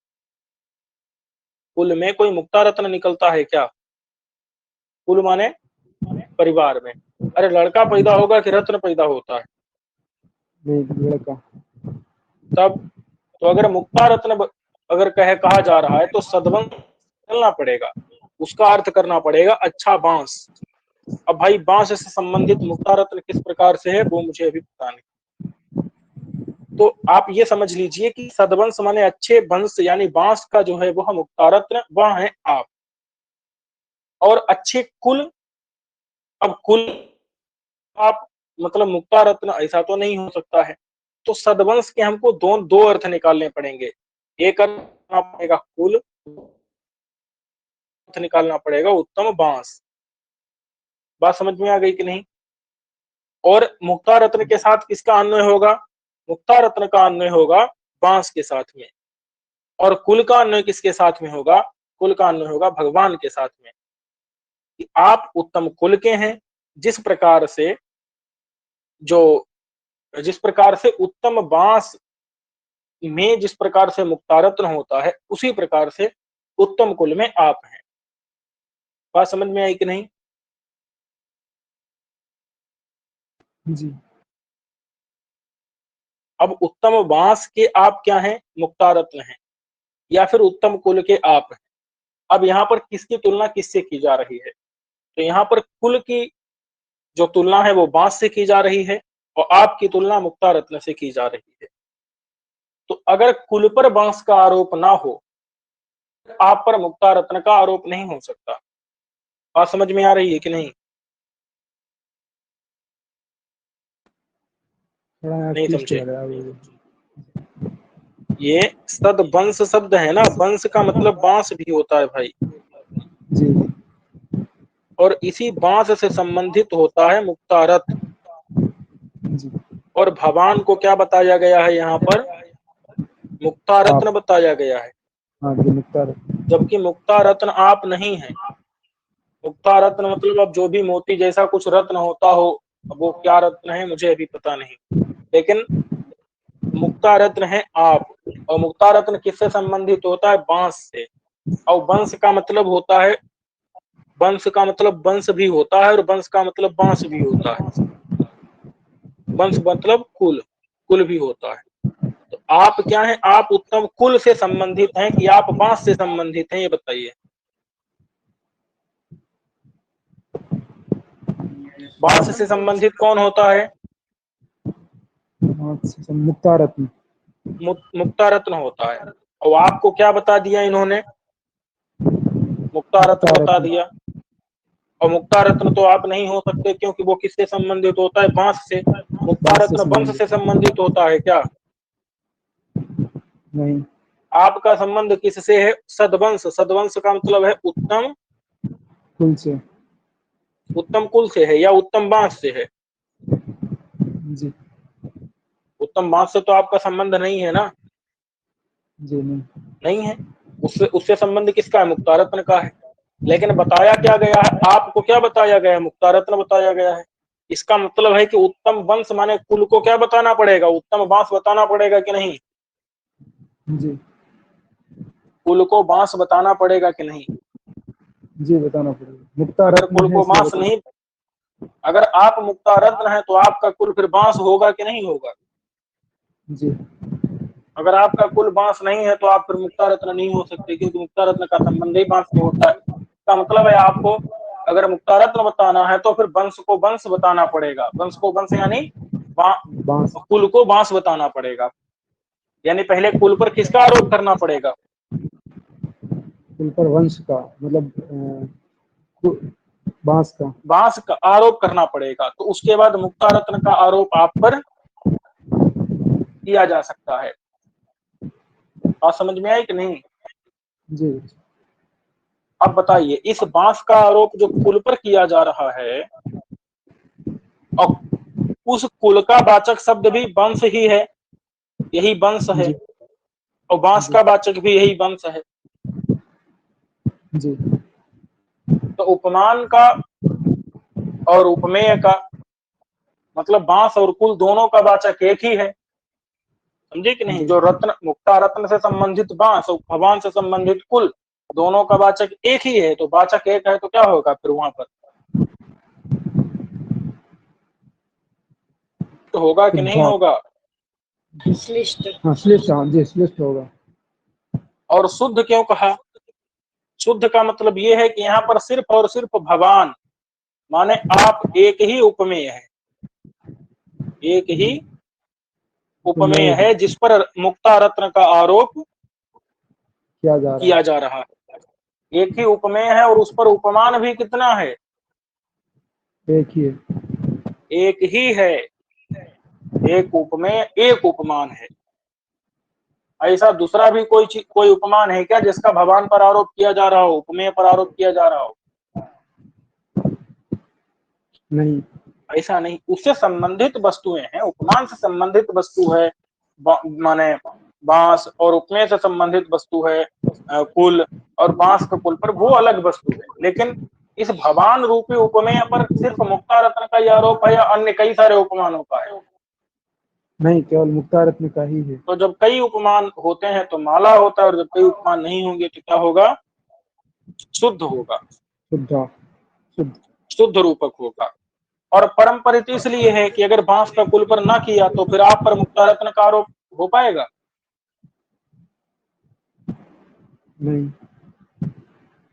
कुल में कोई मुक्ता रत्न निकलता है क्या? कुल माने परिवार में। अरे लड़का पैदा होगा कि रत्न पैदा होता है? नहीं, लड़का। तब तो अगर मुक्ता रत्न अगर कहा जा रहा है तो सदवंश चलना पड़ेगा, उसका अर्थ करना पड़ेगा अच्छा बांस। अब भाई बांस से संबंधित मुक्ता रत्न किस प्रकार से है वो मुझे अभी पता नहीं। तो आप ये समझ लीजिए कि सदवंश माने अच्छे वंश, यानी बांस का जो है वह मुक्ता रत्न, वह है आप। और अच्छे कुल, अब कुल आप मतलब मुक्ता रत्न ऐसा तो नहीं हो सकता है। तो सदवंश के हमको दो अर्थ निकालने पड़ेंगे। एक अर्थ निकालना पड़ेगा कुल, अर्थ निकालना पड़ेगा उत्तम बांस। बात समझ में आ गई कि नहीं? और मुक्ता रत्न के साथ किसका अन्वय होगा? मुक्ता रत्न का अन्वय होगा बांस के साथ में। और कुल का अन्वय किसके साथ में होगा? कुल का अन्वय होगा भगवान के साथ में, कि आप उत्तम कुल के हैं। जिस प्रकार से जिस प्रकार से उत्तम बांस में जिस प्रकार से मुक्तारत्न होता है, उसी प्रकार से उत्तम कुल में आप हैं। बात समझ में आई कि नहीं? जी अब उत्तम बांस के आप क्या हैं? मुक्तारत्न हैं, या फिर उत्तम कुल के आप हैं। अब यहाँ पर किसकी तुलना किससे की जा रही है? तो यहाँ पर कुल की जो तुलना है वो बांस से की जा रही है, और आपकी तुलना मुक्तारत्न से की जा रही है। तो अगर कुल पर बांस का आरोप ना हो, आप पर मुक्तारत्न का आरोप नहीं हो सकता। बात समझ में आ रही है कि नहीं? थोड़ा नहीं ट्विस्ट समझे? लग रहा है वो। ये सदवंश शब्द है ना, वंश का मतलब बांस भी होता है भाई। जी और इसी बांस से संबंधित होता है मुक्तारत्न। जी। और भगवान को क्या बताया गया है यहाँ पर? मुक्तारत्न आप, बताया गया है। हाँ जी, मुक्तार। जबकि मुक्तारत्न आप नहीं है। मुक्तारत्न मतलब अब जो भी मोती जैसा कुछ रत्न होता हो, अब वो क्या रत्न है मुझे अभी पता नहीं, लेकिन मुक्तारत्न है आप। और मुक्तारत्न किससे संबंधित होता है? बांस से। और वंश का मतलब होता है, वंश का मतलब वंश भी होता है, और वंश का मतलब बांस भी होता है। वंश मतलब कुल, कुल भी होता है। तो आप क्या हैं? आप उत्तम कुल से संबंधित हैं कि आप बांस से संबंधित हैं, ये बताइए। बांस से संबंधित कौन होता है? मुक्तारत्न। मुक्तारत्न होता है। और आपको क्या बता दिया इन्होंने? मुक्तारत्न बता मुक्तारत्न। दिया। और मुक्तारत्न तो आप नहीं हो सकते, क्योंकि वो किससे संबंधित होता है? बांस से। बांस से मुक्तारत्न वंश से संबंधित। संबंधित होता है क्या? नहीं। आपका संबंध किससे है? सदवंश। सदवंश का मतलब है उत्तम, कुल से। उत्तम कुल से है, या उत्तम बांस से है। जी उत्तम बांस से तो आपका संबंध नहीं है ना? जी। नहीं। नहीं है। उससे उससे संबंध किसका है? मुक्तारत्न का है। लेकिन बताया क्या गया है? आपको क्या बताया गया है? मुक्तारत्न बताया गया है। इसका मतलब है कि उत्तम वंश माने कुल को क्या बताना पड़ेगा? उत्तम बांस बताना पड़ेगा कि नहीं? जी कुल को बांस बताना पड़ेगा कि नहीं? जी, बताना पड़ेगा। अगर मुक्तारत्न कुल है को इसलिए बांस बताना। नहीं, अगर आप मुक्तारत्न है तो आपका कुल फिर बांस होगा कि नहीं होगा? जी अगर आपका कुल बांस नहीं है तो आप फिर मुक्तारत्न नहीं हो सकते, क्योंकि मुक्तारत्न का संबंध ही बांस से होता है। इसका मतलब है आपको अगर मुक्तारत्न बताना है तो फिर वंश को वंश बताना पड़ेगा। वंश को वंश यानी बांस। कुल को बांस बताना पड़ेगा। यानी पहले कुल पर किसका आरोप करना पड़ेगा? कुल पर वंश का मतलब बांस का। बांस का आरोप करना पड़ेगा, तो उसके बाद मुक्तारत्न का आरोप आप पर किया जा सकता है। बात समझ में आई कि नहीं? जी अब बताइए, इस बांस का आरोप जो कुल पर किया जा रहा है, और उस कुल का वाचक शब्द भी वंश ही है, यही वंश है, जी और बांस जी का वाचक भी यही वंश है। जी तो उपमान का और उपमेय का मतलब बांस और कुल दोनों का वाचक एक ही है, समझे कि नहीं? जी जो रत्न, मुक्ता रत्न से संबंधित बांस और भगवान से संबंधित कुल, दोनों का वाचक एक ही है, तो वाचक एक है तो क्या होगा फिर वहां पर? तो होगा कि नहीं शुद्धा। होगा? श्लिष्ट। हाँ श्लिष्ट, हाँ जी श्लिष्ट होगा। और शुद्ध क्यों कहा? शुद्ध का मतलब ये है कि यहाँ पर सिर्फ और सिर्फ भगवान, माने आप एक ही उपमेय है, एक ही उपमेय है जिस पर मुक्ता रत्न का आरोप किया जा रहा है। एक ही उपमेय है और उस पर उपमान भी कितना है? एक ही है। एक ही है। एक उपमेय एक उपमान है। ऐसा दूसरा भी कोई उपमान है क्या जिसका भगवान पर आरोप किया जा रहा हो, उपमेय पर आरोप किया जा रहा हो? नहीं। ऐसा नहीं, उससे संबंधित वस्तुएं हैं, उपमान से संबंधित वस्तु है, माने बांस, और उपमेय से संबंधित वस्तु है कुल, और बांस के कुल पर वो अलग वस्तु है। लेकिन इस भगवान रूपी उपमेय पर सिर्फ मुक्ता रत्न का ही आरोप है या अन्य कई सारे उपमानों का है? नहीं, केवल मुक्ता रत्न का ही है। तो जब कई उपमान होते हैं तो माला होता है, और जब कई उपमान नहीं होंगे तो क्या होगा? शुद्ध होगा, शुद्धा। शुद्ध। शुद्ध रूपक होगा। और परम्परित इसलिए है कि अगर बांस का कुल पर ना किया तो फिर आप पर मुक्ता रत्न का आरोप हो पाएगा? नहीं।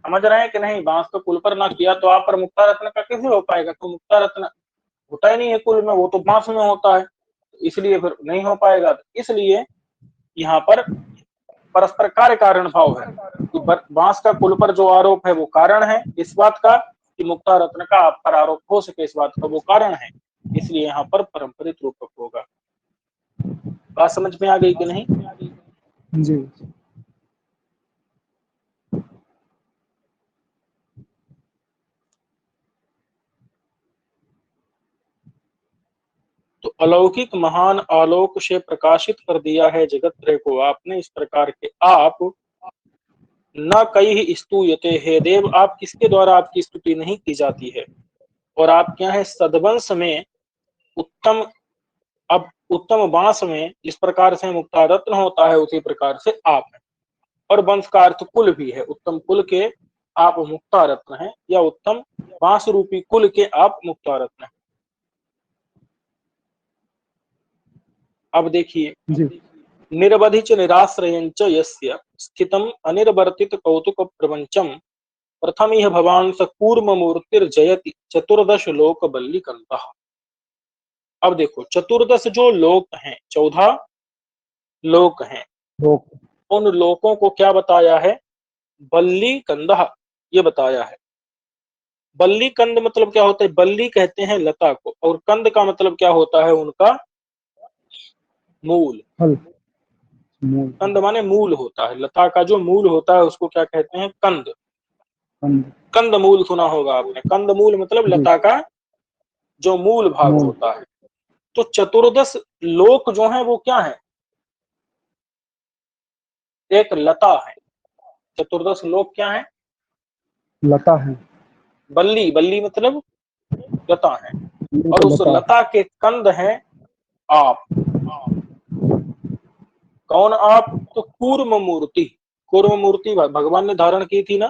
समझ रहे हैं कि नहीं? बांस का कुल पर ना किया तो आप पर मुक्ता रत्न का कैसे हो पाएगा? तो मुक्ता रत्न होता ही नहीं है कुल में, वो तो बांस में होता है, इसलिए फिर नहीं हो पाएगा। तो इसलिए यहाँ पर परस्पर कार्य कारण भाव है कि बांस का कुल पर जो आरोप है वो कारण है इस बात का कि मुक्ता रत्न का आप पर आरोप हो सके, इस बात का वो कारण है, इसलिए यहाँ पर परंपरित रूपक होगा। बात समझ में आ गई कि नहीं? जी। तो अलौकिक महान आलोक से प्रकाशित कर दिया है जगत त्रय को आपने, इस प्रकार के आप न कई स्तूयते, हे देव आप किसके द्वारा आपकी स्तुति नहीं की जाती है, और आप क्या है? सदवंश में उत्तम, अब उत्तम बांस में जिस प्रकार से मुक्ता रत्न होता है उसी प्रकार से आप है, और वंश का अर्थ कुल भी है, उत्तम कुल के आप मुक्ता रत्न है, या उत्तम बांस रूपी कुल के आप मुक्ता रत्न है। अब देखिए, जी निरवधिच निराश्रयंच यस्य स्थितम अनिर्वर्तित कौतुक प्रपंचम प्रथम यह भवान स कूर्म मूर्तिर्जयति चतुर्दश लोक बल्ली कंतः। अब देखो, चतुर्दश जो लोक हैं, 14 लोक हैं, लोक। उन लोकों को क्या बताया है? बल्ली कंदह, ये बताया है। बल्ली कंद मतलब क्या होता है? बल्ली कहते हैं लता को, और कंद का मतलब क्या होता है? उनका मूल। फल। मूल। कंद माने मूल होता है, लता का जो मूल होता है उसको क्या कहते हैं? कंद। कंद। कंद मूल सुना होगा आपने, कंद मूल मतलब जी। लता का जो मूल भाग मूल। होता है। तो चतुर्दश लोक जो है वो क्या है? एक लता है। चतुर्दश लोक क्या है? लता है। बल्ली, बल्ली मतलब लता है, ये और तो उस लता। लता के कंद हैं आप। कौन आप? तो कूर्म मूर्ति। कूर्म मूर्ति भगवान ने धारण की थी ना।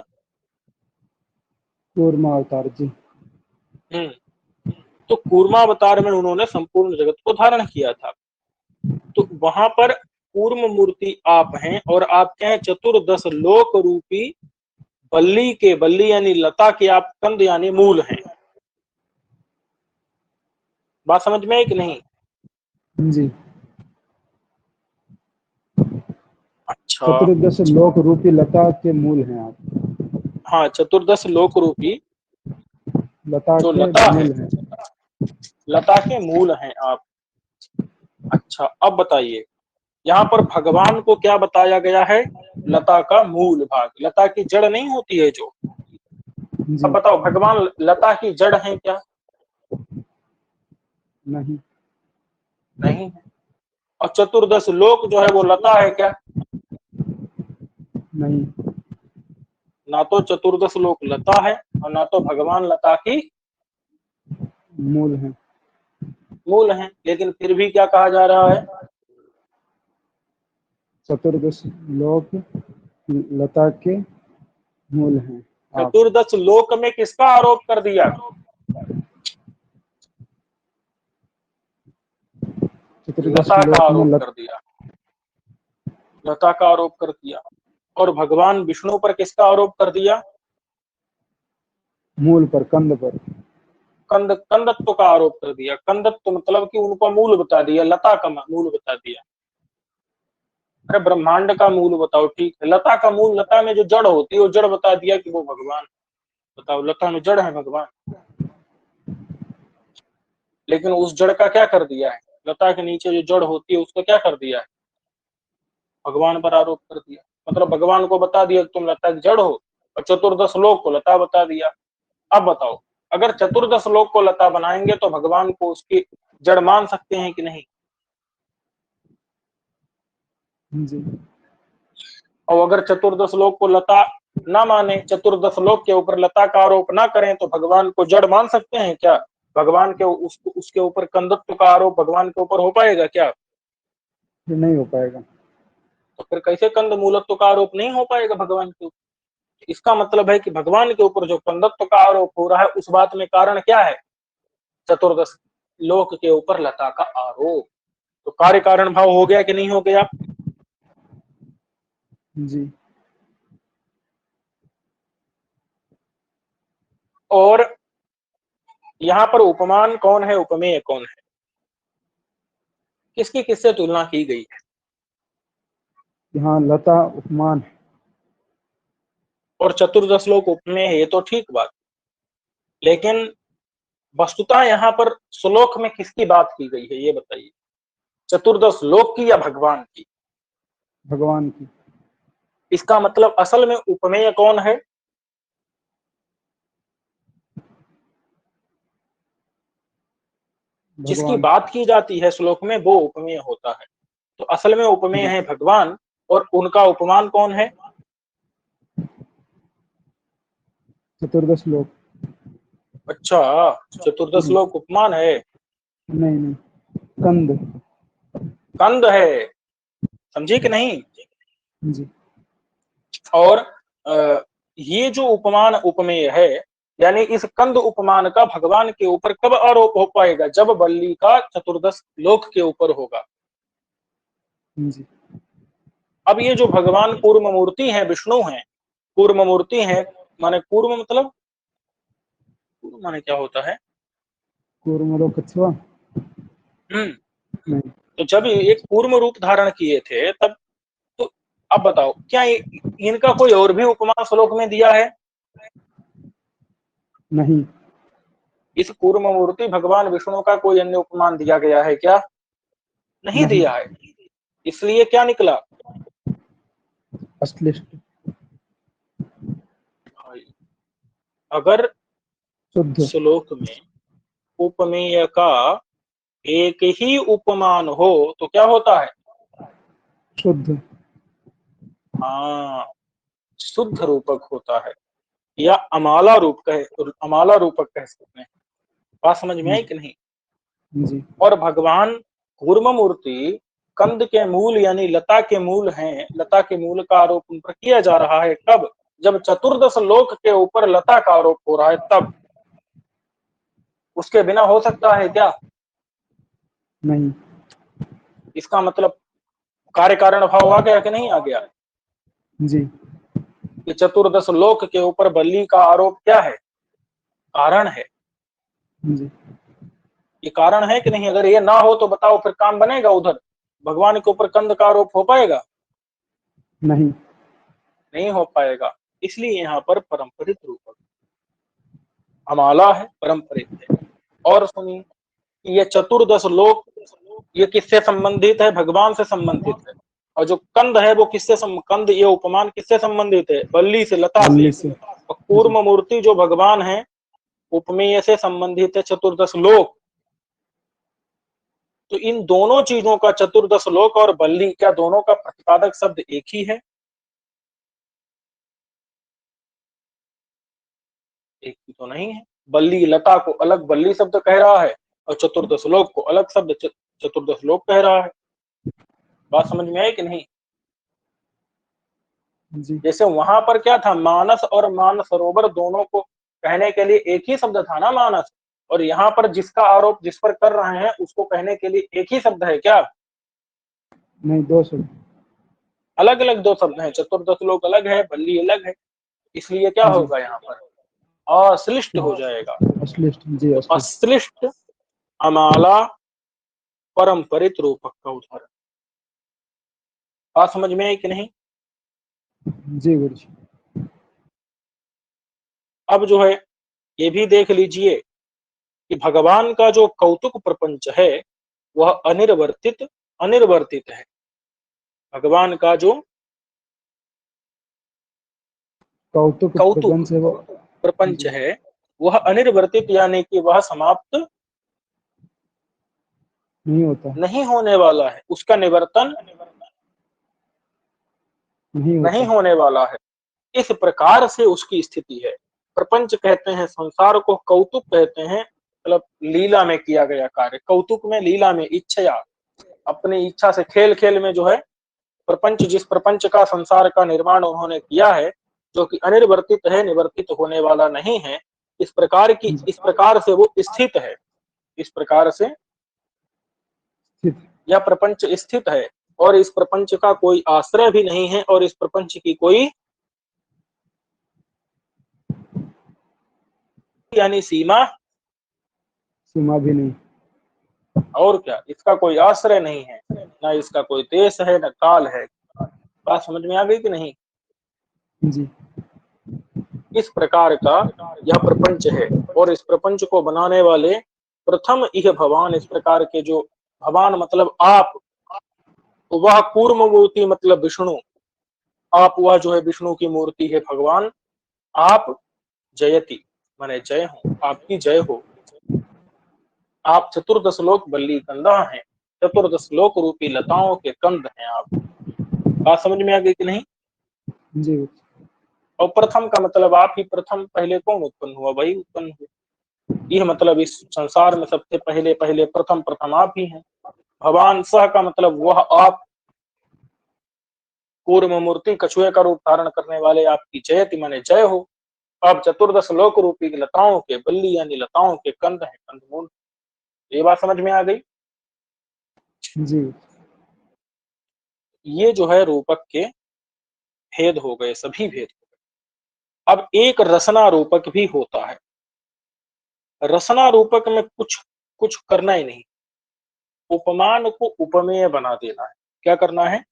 कूर्मा अवतार जी। तो कूर्मावतार में उन्होंने संपूर्ण जगत को धारण किया था। तो वहां पर कूर्म मूर्ति आप हैं, और आप क्या है? चतुर्दश लोक रूपी बल्ली के, बल्ली यानी लता के आप कंद यानी मूल हैं। बात समझ में है कि नहीं? जी। अच्छा, चतुर्दश लोक रूपी लता के मूल हैं आप। हाँ, चतुर्दश लोक रूपी लता जो के लता है, मूल हैं। लता के मूल हैं आप। अच्छा, अब बताइए यहाँ पर भगवान को क्या बताया गया है? लता का मूल भाग, लता की जड़ नहीं होती है जो। जी अब बताओ भगवान लता की जड़ है क्या? नहीं। नहीं है। और चतुर्दश लोक जो है वो लता है क्या? नहीं। ना तो चतुर्दश लोक लता है और ना तो भगवान लता की मूल हैं। मूल है। लेकिन फिर भी क्या कहा जा रहा है? चतुर्दश लोक लता के मूल हैं आप। चतुर्दश लोक में किसका आरोप कर दिया? चतुर्दश लता का लोक में आरोप कर दिया, लता का आरोप कर दिया। और भगवान विष्णु पर किसका आरोप कर दिया? मूल पर, कंद पर। कंदत्व का आरोप कर दिया। कंदत्व मतलब कि उनको मूल बता दिया, लता का मूल बता दिया। अरे ब्रह्मांड का मूल बताओ, ठीक है, लता का मूल, लता में जो जड़ होती है वो जड़ बता दिया कि वो भगवान। बताओ, लता में जड़ है भगवान, लेकिन उस जड़ का क्या कर दिया है? लता के नीचे जो जड़ होती है उसको क्या कर दिया है? भगवान पर आरोप कर दिया। मतलब भगवान को बता दिया कि तुम लता की जड़ हो, और चतुर्दश लोक को लता बता दिया। अब बताओ, अगर चतुर्दश लोक को लता बनाएंगे तो भगवान को उसकी जड़ मान सकते हैं कि नहीं? जी और अगर चतुर्दश लोक को लता ना माने, चतुर्दश लोक के ऊपर लता का आरोप ना करें, तो भगवान को जड़ मान सकते हैं क्या? भगवान के उसके ऊपर कंदत्व का आरोप भगवान के ऊपर हो पाएगा क्या? फिर नहीं हो पाएगा। तो फिर कैसे कंद मूलत्व का आरोप नहीं हो पाएगा भगवान के ऊपर? इसका मतलब है कि भगवान के ऊपर जो कंदत्व का आरोप हो रहा है उस बात में कारण क्या है? चतुर्दश लोक के ऊपर लता का आरोप। तो कार्य कारण भाव हो गया कि नहीं हो गया? जी और यहाँ पर उपमान कौन है, उपमेय कौन है? किसकी किससे तुलना की गई है? यहाँ लता उपमान है। और चतुर्दश लोक उपमेय है, ये तो ठीक बात, लेकिन वस्तुतः यहाँ पर श्लोक में किसकी बात की गई है ये बताइए? चतुर्दश लोक की या भगवान की? भगवान की। इसका मतलब असल में उपमेय कौन है? जिसकी भगवान। बात की जाती है श्लोक में वो उपमेय होता है। तो असल में उपमेय जी है भगवान, और उनका उपमान कौन है? चतुर्दश लोक। अच्छा, चतुर्दश जी लोक उपमान है। नहीं नहीं, कंद। कंद है, समझे कि नहीं? जी और ये जो उपमान उपमेय है, यानी इस कंद उपमान का भगवान के ऊपर कब आरोप हो पाएगा? जब बल्ली का चतुर्दश लोक के ऊपर होगा। जी अब ये जो भगवान कूर्म मूर्ति है, विष्णु है, कूर्म मूर्ति है, माने कूर्म मतलब, कूर्म माने क्या होता है? कूर्मलोक कछुआ। हम्म। नहीं। तो जब ये एक कूर्म रूप धारण किए थे तब, तो अब बताओ क्या इनका कोई और भी उपमा श्लोक में दिया है? नहीं। इस कूर्म मूर्ति भगवान विष्णु का कोई अन्य उपमान दिया गया है क्या? नहीं नहीं। दिया है। इसलिए क्या निकला? अश्लिष्ट। अगर शुद्ध। श्लोक में उपमेय का एक ही उपमान हो तो क्या होता है? शुद्ध। हाँ, शुद्ध रूपक होता है, या अमाला रूप कहे, अमाला रूपक कह सकते हैं। बात समझ में आई कि नहीं? जी और भगवान कूर्म मूर्ति कंद के मूल यानी लता के मूल हैं, लता के मूल का आरोप उन पर किया जा रहा है कब? जब चतुर्दश लोक के ऊपर लता का आरोप हो रहा है तब। उसके बिना हो सकता है क्या? नहीं। इसका मतलब कार्य कारण भाव आ गया कि नहीं आ गया? जी कि चतुर्दश लोक के ऊपर बलि का आरोप क्या है? कारण है। जी ये कारण है कि नहीं? अगर ये ना हो तो बताओ फिर काम बनेगा उधर? भगवान के ऊपर कंद का आरोप हो पाएगा? नहीं। नहीं हो पाएगा। इसलिए यहाँ पर परंपरित रूपक, अमाला है, परम्परित है। और सुनिए, ये चतुर्दश लोक ये किससे संबंधित है? भगवान से संबंधित है। और जो कंद है वो किससे कंद, ये उपमान किससे संबंधित है? बल्ली से, लता बल्ली से। से। और कूर्म मूर्ति जो भगवान है, उपमेय से संबंधित है चतुर्दश लोक। तो इन दोनों चीजों का, चतुर्दश लोक और बल्ली, क्या दोनों का प्रतिपादक शब्द एक ही है? एक ही तो नहीं है। बल्ली लता को अलग बल्ली शब्द कह रहा है और चतुर्दश लोक को अलग शब्द चतुर्दश लोक कह रहा है। बात समझ में आई कि नहीं? जी। जैसे वहां पर क्या था, मानस और मानसरोवर दोनों को कहने के लिए एक ही शब्द था ना, मानस। और यहाँ पर जिसका आरोप जिस पर कर रहे हैं उसको कहने के लिए एक ही शब्द है क्या? नहीं, 2 शब्द। अलग अलग 2 शब्द हैं। चतुर्दश लोक अलग है, बल्ली अलग है। इसलिए क्या जी। होगा यहाँ पर? अश्लिष्ट हो जाएगा। अश्लिष्ट। जी, तो अश्लिष्ट। अश्लिष्ट, अमाला, परम्परित रूपक का उदाहरण। बात समझ में आई कि नहीं? जी गुरु जी। अब जो है ये भी देख लीजिए कि भगवान का जो कौतुक प्रपंच है वह अनिर्वर्तित है। भगवान का जो कौतुक कौतुक प्रपंच है वो। प्रपंच जी। है वह अनिर्वर्तित, यानी कि वह समाप्त नहीं होता। नहीं होने वाला है। उसका निवर्तन नहीं नहीं होता। होने वाला है। इस प्रकार से उसकी स्थिति है। प्रपंच कहते हैं संसार को, कौतुक कहते हैं मतलब लीला में किया गया कार्य। कौतुक में, लीला में, इच्छा, अपनी इच्छा से, खेल खेल में जो है प्रपंच, जिस प्रपंच का, संसार का निर्माण उन्होंने किया है, जो कि अनिर्वर्तित है, निवर्तित होने वाला नहीं है। इस प्रकार से वो स्थित है। इस प्रकार से स्थित। यह प्रपंच स्थित है और इस प्रपंच का कोई आश्रय भी नहीं है और इस प्रपंच की कोई यानी सीमा, सीमा भी नहीं। और क्या, इसका कोई आश्रय नहीं है, ना इसका कोई देश है, न काल है। बात समझ में आ गई कि नहीं? जी। इस प्रकार का यह प्रपंच है और इस प्रपंच को बनाने वाले प्रथम यह भगवान, इस प्रकार के जो भगवान मतलब आप, वह कूर्म मूर्ति मतलब विष्णु। आप वह जो है विष्णु की मूर्ति है भगवान। आप जयति माने जय हो, आपकी जय हो। आप चतुर्दश लोक बल्ली कंदा हैं, चतुर्दश लोक रूपी लताओं के कंद हैं आप। बात समझ में आ गई कि नहीं? जी गुरु। और प्रथम का मतलब आप ही प्रथम, पहले कौन उत्पन्न हुआ? वही उत्पन्न हुआ। यह मतलब इस संसार में सबसे पहले पहले प्रथम प्रथम आप ही हैं। भगवान सह का मतलब वह आप, कूर्म मूर्ति कछुए का रूप धारण करने वाले आपकी जयति माने जय हो। अब चतुर्दश लोक रूपी लताओं के, बल्ली यानी लताओं के कंद है, कंदमूल। ये बात समझ में आ गई? जी। ये जो है रूपक के भेद हो गए, सभी भेद हो गए। अब एक रसना रूपक भी होता है। रसना रूपक में कुछ कुछ करना ही नहीं, उपमान को उपमेय बना देना है। क्या करना है?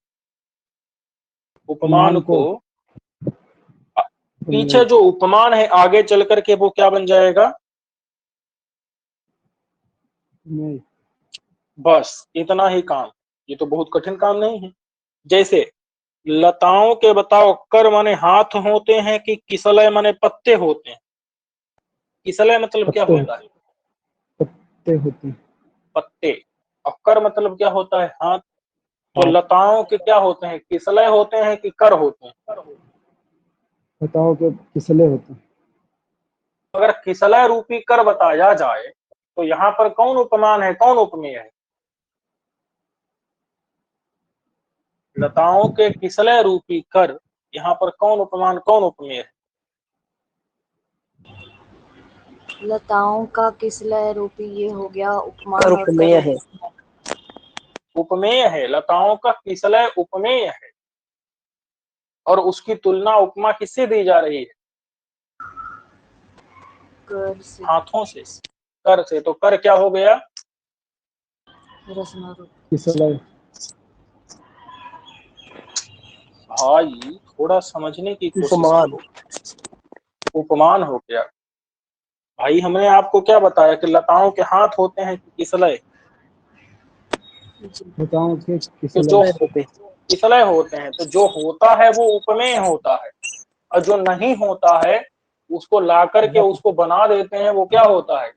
उपमान उपमान को, को पीछे जो उपमान है आगे चल करके वो क्या बन जाएगा? नहीं। बस इतना ही काम। ये तो बहुत कठिन काम नहीं है। जैसे लताओं के बताओ, कर माने हाथ होते हैं कि किसलय माने पत्ते होते हैं? किसलय मतलब क्या पत्ते होता है? पत्ते होते हैं। पत्ते। और कर मतलब क्या होता है? हाथ। तो हाथ। लताओं के क्या होते हैं? किसलय होते हैं कि कर होते हैं? बताओ के किसले होते हैं। अगर किसलय रूपी कर बताया जाए तो यहाँ पर कौन उपमान है, कौन उपमेय है? लताओं के किसलय रूपी कर, यहाँ पर कौन उपमान, कौन उपमेय है? लताओं का किसलय रूपी ये हो गया उपमान कर और उपमेय है। उपमेय है। लताओं का किसलय उपमेय है और उसकी तुलना उपमा किससे दी जा रही है? कर से। हाथों से, कर से। तो कर क्या हो गया? रसना रूप। किसले। भाई थोड़ा समझने की कोशिश उपमान। करो। उपमान हो गया। भाई हमने आपको क्या बताया कि लताओं के हाथ होते हैं कि किसलय? बताओ कि तो किसलय। जो किसलय होते हैं, तो जो होता है वो उपमेय होता है, और जो नहीं होता है उसको ला करके उसको बना देते हैं, वो क्या होता है?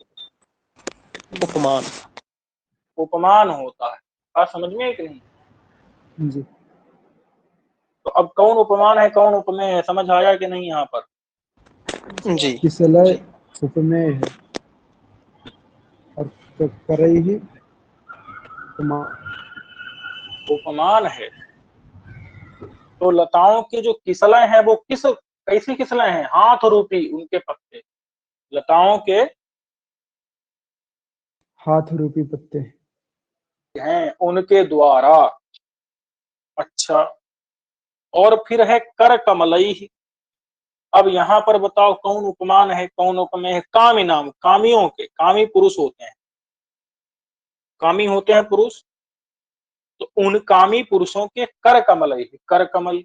उपमान। उपमान होता है। बात समझ में है कि नहीं? जी। तो अब कौन उपमान है कौन उपमेय है, समझ आया कि नहीं यहाँ पर? जी किसलय उपमेय है और करई उपमा। उपमान है। तो लताओं के जो किसलय हैं वो कैसी किसलय हैं? हाथ रूपी उनके पत्ते, लताओं के हाथ रूपी पत्ते। हैं उनके द्वारा। अच्छा, और फिर है कर कमलई। अब यहाँ पर बताओ कौन उपमान है कौन उपमेय है? कामी नाम, कामियों के, कामी पुरुष होते हैं, कामी होते हैं पुरुष, तो उन कामी पुरुषों के कर कमल, कर कमल।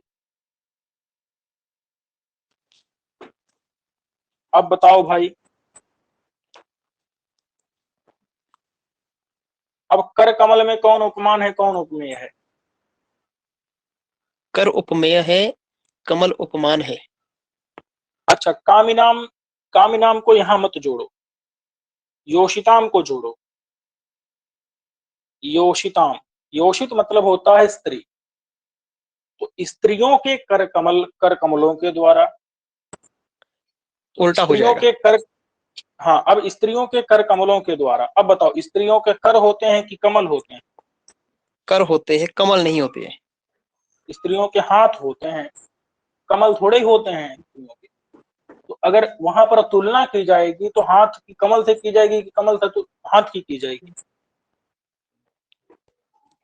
अब बताओ भाई, अब कर कमल में कौन उपमान है कौन उपमेय है? कर उपमेय है, कमल उपमान है। अच्छा, कामी नाम को यहां मत जोड़ो, योषिताम को जोड़ो। योषिताम, योषित मतलब होता है स्त्री, तो स्त्रियों के कर कमलों के द्वारा, तो उल्टा हो स्त्रियों जाएगा। के कर, हाँ अब स्त्रियों के कर कमलों के द्वारा। अब बताओ स्त्रियों के कर होते हैं कि कमल होते हैं? कर होते हैं, कमल नहीं होते हैं। स्त्रियों के हाथ होते हैं, कमल थोड़े ही होते हैं स्त्रियों के। तो अगर वहां पर तुलना की जाएगी तो हाथ की कमल से की जाएगी कि कमल से तो हाथ की जाएगी?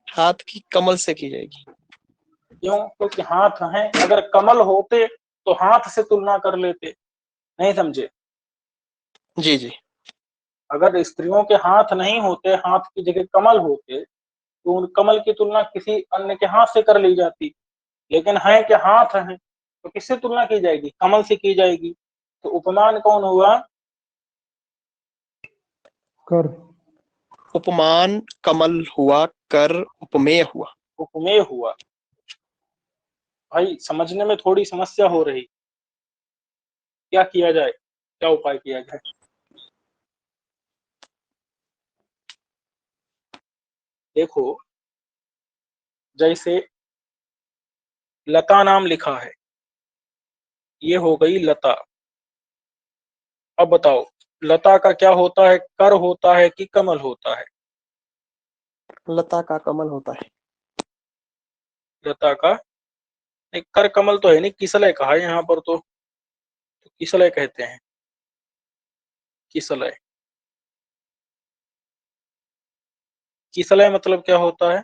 हाथ की कमल से की जाएगी। क्यों? क्योंकि हाथ हैं, अगर कमल होते तो हाथ से तुलना कर लेते। नहीं समझे? जी जी। अगर स्त्रियों के हाथ नहीं होते, हाथ की जगह कमल होते, तो उन कमल की तुलना किसी अन्य के हाथ से कर ली जाती। लेकिन है कि हाथ है, तो किससे तुलना की जाएगी? कमल से की जाएगी। तो उपमान कौन हुआ? कर। उपमान कमल हुआ, कर उपमेय हुआ। उपमेय हुआ। भाई समझने में थोड़ी समस्या हो रही, क्या किया जाए, क्या उपाय किया जाए? देखो, जैसे लता नाम लिखा है, ये हो गई लता। अब बताओ लता का क्या होता है? कर होता है कि कमल होता है? लता का कमल होता है। लता का एक कर कमल तो है नहीं, किसलय कहा है यहाँ पर तो किसलय कहते हैं, किसलय। किसलय मतलब क्या होता है?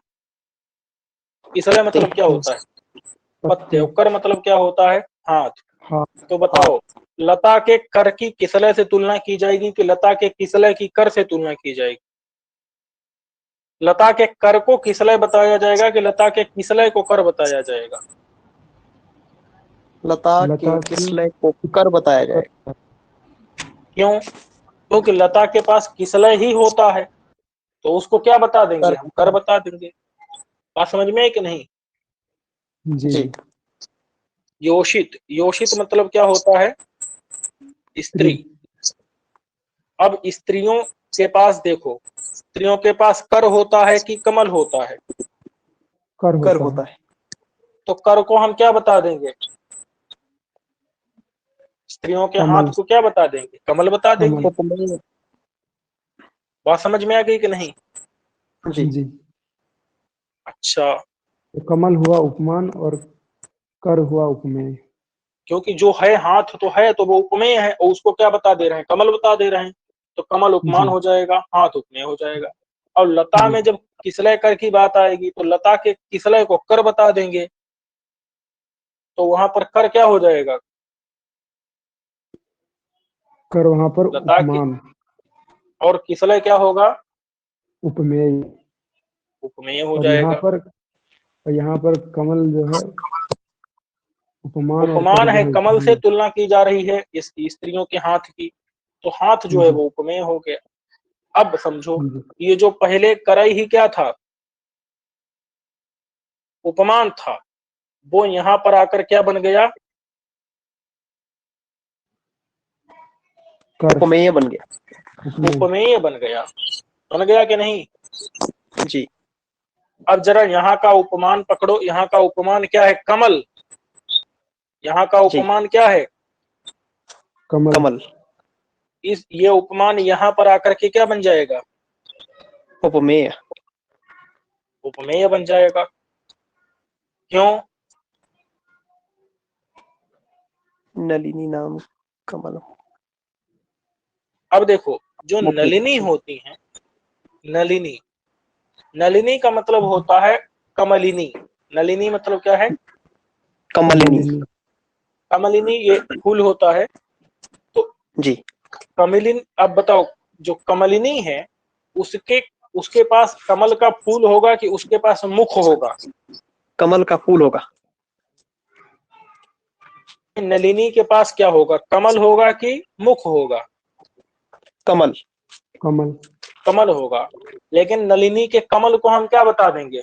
किसलय पत्ते। मतलब क्या होता है? पत्ते। पत्ते। और कर मतलब क्या होता है? हाथ। हाँ। तो बताओ लता के कर की किसलय से तुलना की जाएगी कि लता के किसलय की कर से तुलना की जाएगी? लता के कर को किसलय बताया जाएगा कि लता के किसलय को कर बताया जाएगा? लता के लता की किसलय को कर बताया कर। जाएगा। क्यों? क्योंकि लता के पास किसलय ही होता है, तो उसको क्या बता देंगे कर। हम? कर बता देंगे। बात समझ में है कि नहीं? जी जी। जी। योषित, योषित मतलब क्या होता है? स्त्री। स्त्री। अब स्त्रियों के पास देखो, स्त्रियों के पास कर होता है कि कमल होता है? कर कर होता होता है। है। तो कर को हम क्या बता देंगे? स्त्रियों के कमल। हाथ को क्या बता देंगे? कमल बता कमल। देंगे। उपमेय। बात समझ में आ गई कि नहीं? जी। जी। अच्छा, तो कमल हुआ उपमान और कर हुआ उपमेय। क्योंकि जो है हाथ तो है, तो वो उपमेय है, और उसको क्या बता दे रहे हैं? कमल बता दे रहे हैं। तो कमल उपमान जी हो जाएगा, हाथ उपमेय हो जाएगा। और लता जी। में जब किसलय कर की बात आएगी तो लता के किसलय को कर बता देंगे, तो वहां पर कर क्या हो जाएगा? कर वहां पर लता की, उपमान। और किसलय क्या होगा? उपमेय। उपमेय हो और जाएगा। यहाँ पर कमल जो है उपमान और कर उपमान जो है, है कमल से उपमेय। तुलना की जा रही है इस स्त्रियों के हाथ की। तो हाथ जो है वो उपमेय हो गया। अब समझो, ये जो पहले करई ही क्या था, उपमान था, वो यहां पर आकर क्या बन गया, उपमेय बन गया। उपमेय बन गया। बन गया कि नहीं? जी अब जरा यहाँ का उपमान पकड़ो, यहाँ का उपमान क्या है, कमल। यहाँ का जी उपमान क्या है, कमल। कमल। ये उपमान यहाँ पर आकर के क्या बन जाएगा, उपमेय। उपमेय बन जाएगा। क्यों? नलिनी नाम कमल। अब देखो, जो मुख नलिनी होती हैं, नलिनी, नलिनी का मतलब होता है कमलिनी। नलिनी मतलब क्या है, कमलिनी। कमलिनी, ये फूल होता है। तो जी कमलिन, अब बताओ, जो कमलिनी है उसके उसके पास कमल का फूल होगा कि उसके पास मुख होगा? कमल का फूल होगा। नलिनी के पास क्या होगा, कमल होगा कि मुख होगा? कमल। कमल। कमल होगा। लेकिन नलिनी के कमल को हम क्या बता देंगे,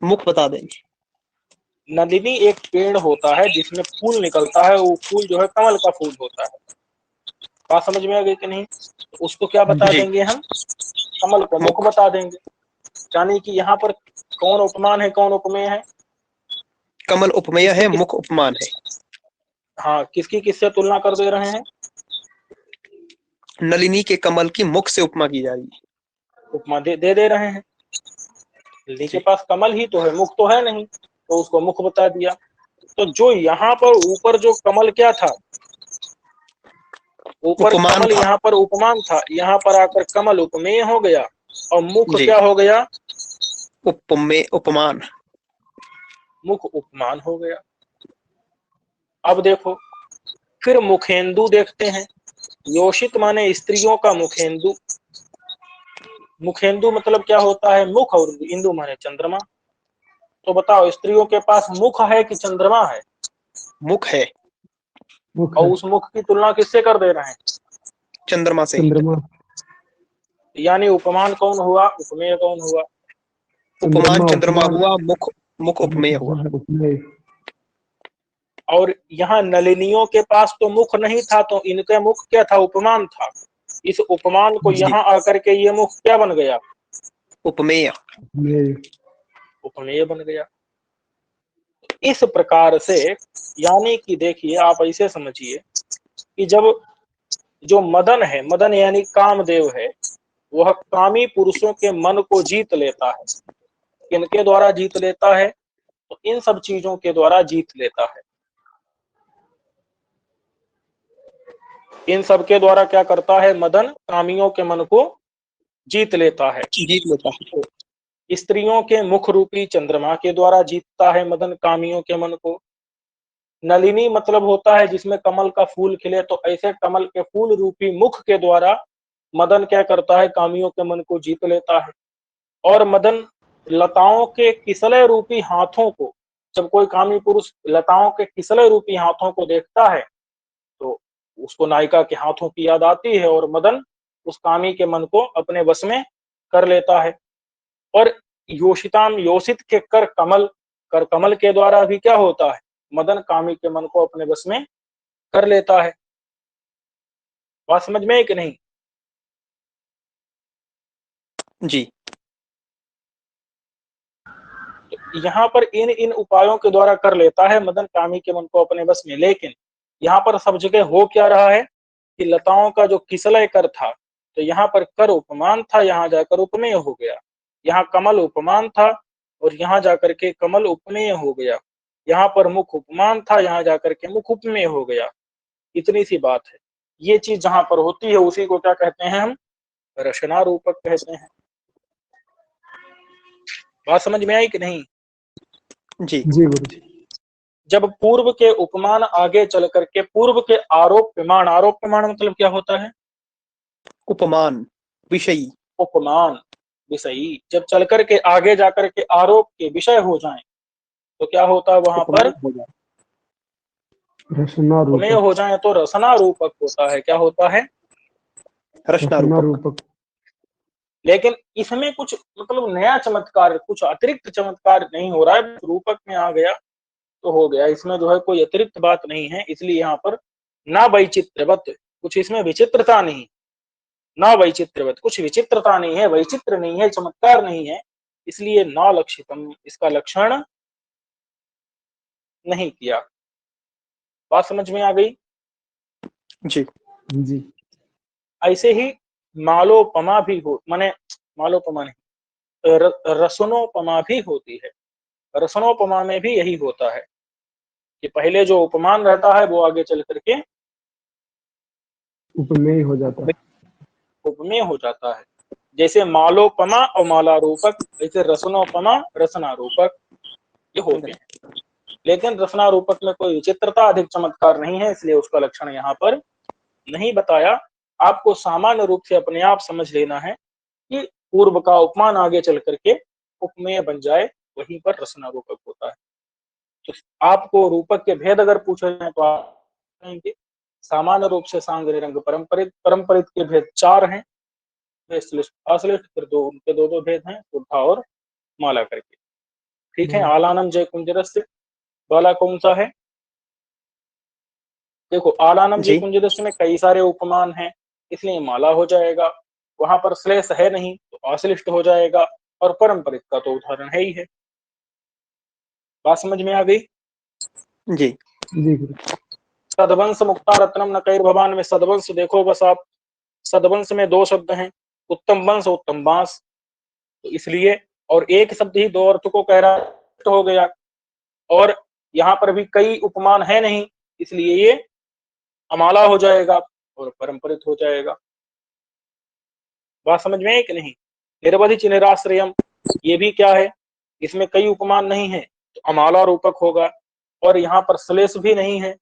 मुख बता देंगे। नलिनी एक पेड़ होता है जिसमें फूल निकलता है, वो फूल जो है कमल का फूल होता है। बात समझ में आ गई कि नहीं? तो उसको क्या बता जी देंगे हम, कमल को मुख मुख। बता देंगे। यानी कि यहाँ पर कौन उपमान है, कौन उपमेय है? कमल उपमेय है, मुख उपमान है। हाँ, किसकी किससे तुलना कर दे रहे हैं, नलिनी के कमल की मुख से उपमा की जा रही है। उपमा दे रहे हैं। नलिनी के जी पास कमल ही तो है, मुख तो है नहीं, तो उसको मुख बता दिया। तो जो यहाँ पर ऊपर जो कमल क्या था, ऊपर उपमान कमल था। यहाँ पर उपमान था, यहाँ पर आकर कमल उपमेय हो गया और मुख जी क्या हो गया, उपमेय उपमान। मुख उपमान हो गया। अब देखो, फिर मुखेंदु देखते हैं। योषित माने स्त्रियों का मुखेंदु। मुखेंदु मतलब क्या होता है, मुख, और इंदु माने चंद्रमा। तो बताओ, स्त्रियों के पास मुख है कि चंद्रमा है? मुख है। मुख और है। उस मुख की तुलना किससे कर दे रहे हैं, चंद्रमा से। चंद्रमा। यानी उपमान कौन हुआ, उपमेय कौन हुआ? उपमान चंद्रमा चंद्रमा उपमान। हुआ, मुख मुख उपमेय हुआ। उपमेय। और यहाँ नलिनियों के पास तो मुख नहीं था, तो इनके मुख क्या था, उपमान था। इस उपमान को जी यहाँ आकर के ये मुख क्या बन गया, उपमेय। उपमेय। उपमेय बन गया। इस प्रकार से, यानी कि देखिए, आप ऐसे समझिए कि जब जो मदन है, मदन यानी कामदेव है, वह कामी पुरुषों के मन को जीत लेता है। किनके द्वारा जीत लेता है, तो इन सब चीजों के द्वारा जीत लेता है। इन सब के द्वारा क्या करता है, मदन कामियों के मन को जीत लेता है। जीत लेता है। तो स्त्रियों के मुख रूपी चंद्रमा के द्वारा जीतता है मदन कामियों के मन को। नलिनी मतलब होता है जिसमें कमल का फूल खिले, तो ऐसे कमल के फूल रूपी मुख के द्वारा मदन क्या करता है, कामियों के मन को जीत लेता है। और मदन लताओं के किसले रूपी हाथों को, जब कोई कामी पुरुष लताओं के किसले रूपी हाथों को देखता है, तो उसको नायिका के हाथों की याद आती है और मदन उस कामी के मन को अपने वश में कर लेता है। और योषिताम, योषित के कर कमल के द्वारा भी क्या होता है, मदन कामी के मन को अपने वश में कर लेता है। बात समझ में है कि नहीं? जी तो यहाँ पर इन इन उपायों के द्वारा कर लेता है मदन कामी के मन को अपने वश में। लेकिन यहाँ पर सब जगह हो क्या रहा है कि लताओं का जो किसलय कर था, तो यहाँ पर कर उपमान था, यहाँ जाकर उपमेय हो गया। यहाँ कमल उपमान था और यहाँ जाकर के कमल उपमेय हो गया। यहाँ पर मुख उपमान था, यहाँ जाकर के मुख उपमेय हो गया। इतनी सी बात है। ये चीज जहां पर होती है उसी को क्या कहते हैं हम, रचना रूपक कहते हैं। बात समझ में आई कि नहीं? जी जी गुरु जी। जब पूर्व के उपमान आगे चल करके पूर्व के आरोप प्रमाण, आरोप प्रमाण मतलब क्या होता है, उपमान विषयी। उपमान विषयी, जब चल करके आगे जाकर के आरोप के विषय हो जाएं, तो क्या होता है वहां पर, उपमान हो जाए। रसना उपमेय रूपक। हो जाए तो रसना रूपक होता है। क्या होता है? रचना रसना रूपक। रूपक। लेकिन इसमें कुछ मतलब नया चमत्कार, कुछ अतिरिक्त चमत्कार नहीं हो रहा है, रूपक में आ गया तो हो गया, इसमें जो है कोई अतिरिक्त बात नहीं है, इसलिए यहाँ पर ना वैचित्रवत, कुछ इसमें विचित्रता नहीं, ना वैचित्रवत, कुछ विचित्रता नहीं है, वैचित्र नहीं है, चमत्कार नहीं है, इसलिए ना लक्षितम, इसका लक्षण नहीं किया। बात समझ में आ गई? जी जी। ऐसे ही मालोपमा भी हो, माने मालोपमा नहीं, रसनोपमा भी होती है। रसनोपमा में भी यही होता है कि पहले जो उपमान रहता है वो आगे चल करके उपमेय हो जाता है। उपमेय हो जाता है। जैसे मालोपमा और मालारूपक, ऐसे रसनोपमा रसनारूपक ये होते हैं। लेकिन रसनारूपक में कोई विचित्रता, अधिक चमत्कार नहीं है, इसलिए उसका लक्षण यहाँ पर नहीं बताया। आपको सामान्य रूप से अपने आप समझ लेना है कि पूर्व का उपमान आगे चल करके उपमेय बन जाए, वहीं पर रसनारूपक होता है। तो आपको रूपक के भेद अगर पूछे जाए तो आप कहेंगे सामान्य रूप से सांग निरंग परंपरित, परंपरित के भेद 4 हैं, श्लिष्ट अश्लिष्ट, फिर दो उनके दो दो भेद हैं, शुद्धा और माला करके। ठीक है। आलानम जय कुंजरस्य वाला कौन सा है? देखो, आलानम जय जी कुंजरस्य में कई सारे उपमान हैं, इसलिए माला हो जाएगा। वहां पर श्लेष है नहीं तो अश्लिष्ट हो जाएगा, और परंपरित का तो उदाहरण है ही है। बात समझ में आ गई? जी जी गुरु। सदवंश मुक्ता रत्नम न कैर भवान में सदवंश देखो बस आप, सदवंश में 2 शब्द हैं, उत्तम वंश उत्तम बांस, तो इसलिए, और एक शब्द ही 2 अर्थ को कह रहा है, तो हो गया। और यहाँ पर भी कई उपमान है नहीं, इसलिए ये अमाला हो जाएगा और परंपरित हो जाएगा। बात समझ में है कि नहीं? निरवधि निराश्रयम, ये भी क्या है? इसमें कई उपमान नहीं है तो अमाला रूपक होगा, और यहाँ पर श्लेष भी नहीं है,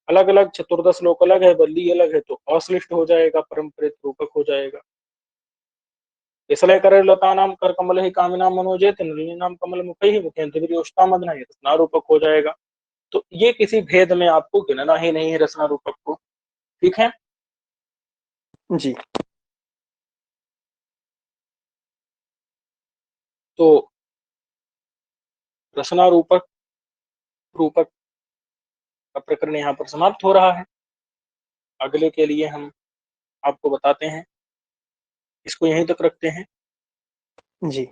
अलग अलग चतुर्दश लोक अलग है, बल्ली अलग है, तो अश्लिष्ट हो जाएगा, परंपरित रूपक हो जाएगा। इसलिए करे लता नाम कर कमल ही कामिना मनोजेत नलिनी नाम कमल मुखे ही मुख्यंतोष्टा मदना, ये रचना रूपक हो जाएगा। तो ये किसी भेद में आपको गिनना ही नहीं है रचना रूपक को। ठीक है। जी तो रचना रूपक रूपक का प्रकरण यहाँ पर समाप्त हो रहा है। अगले के लिए हम आपको बताते हैं, इसको यहीं तक रखते हैं। जी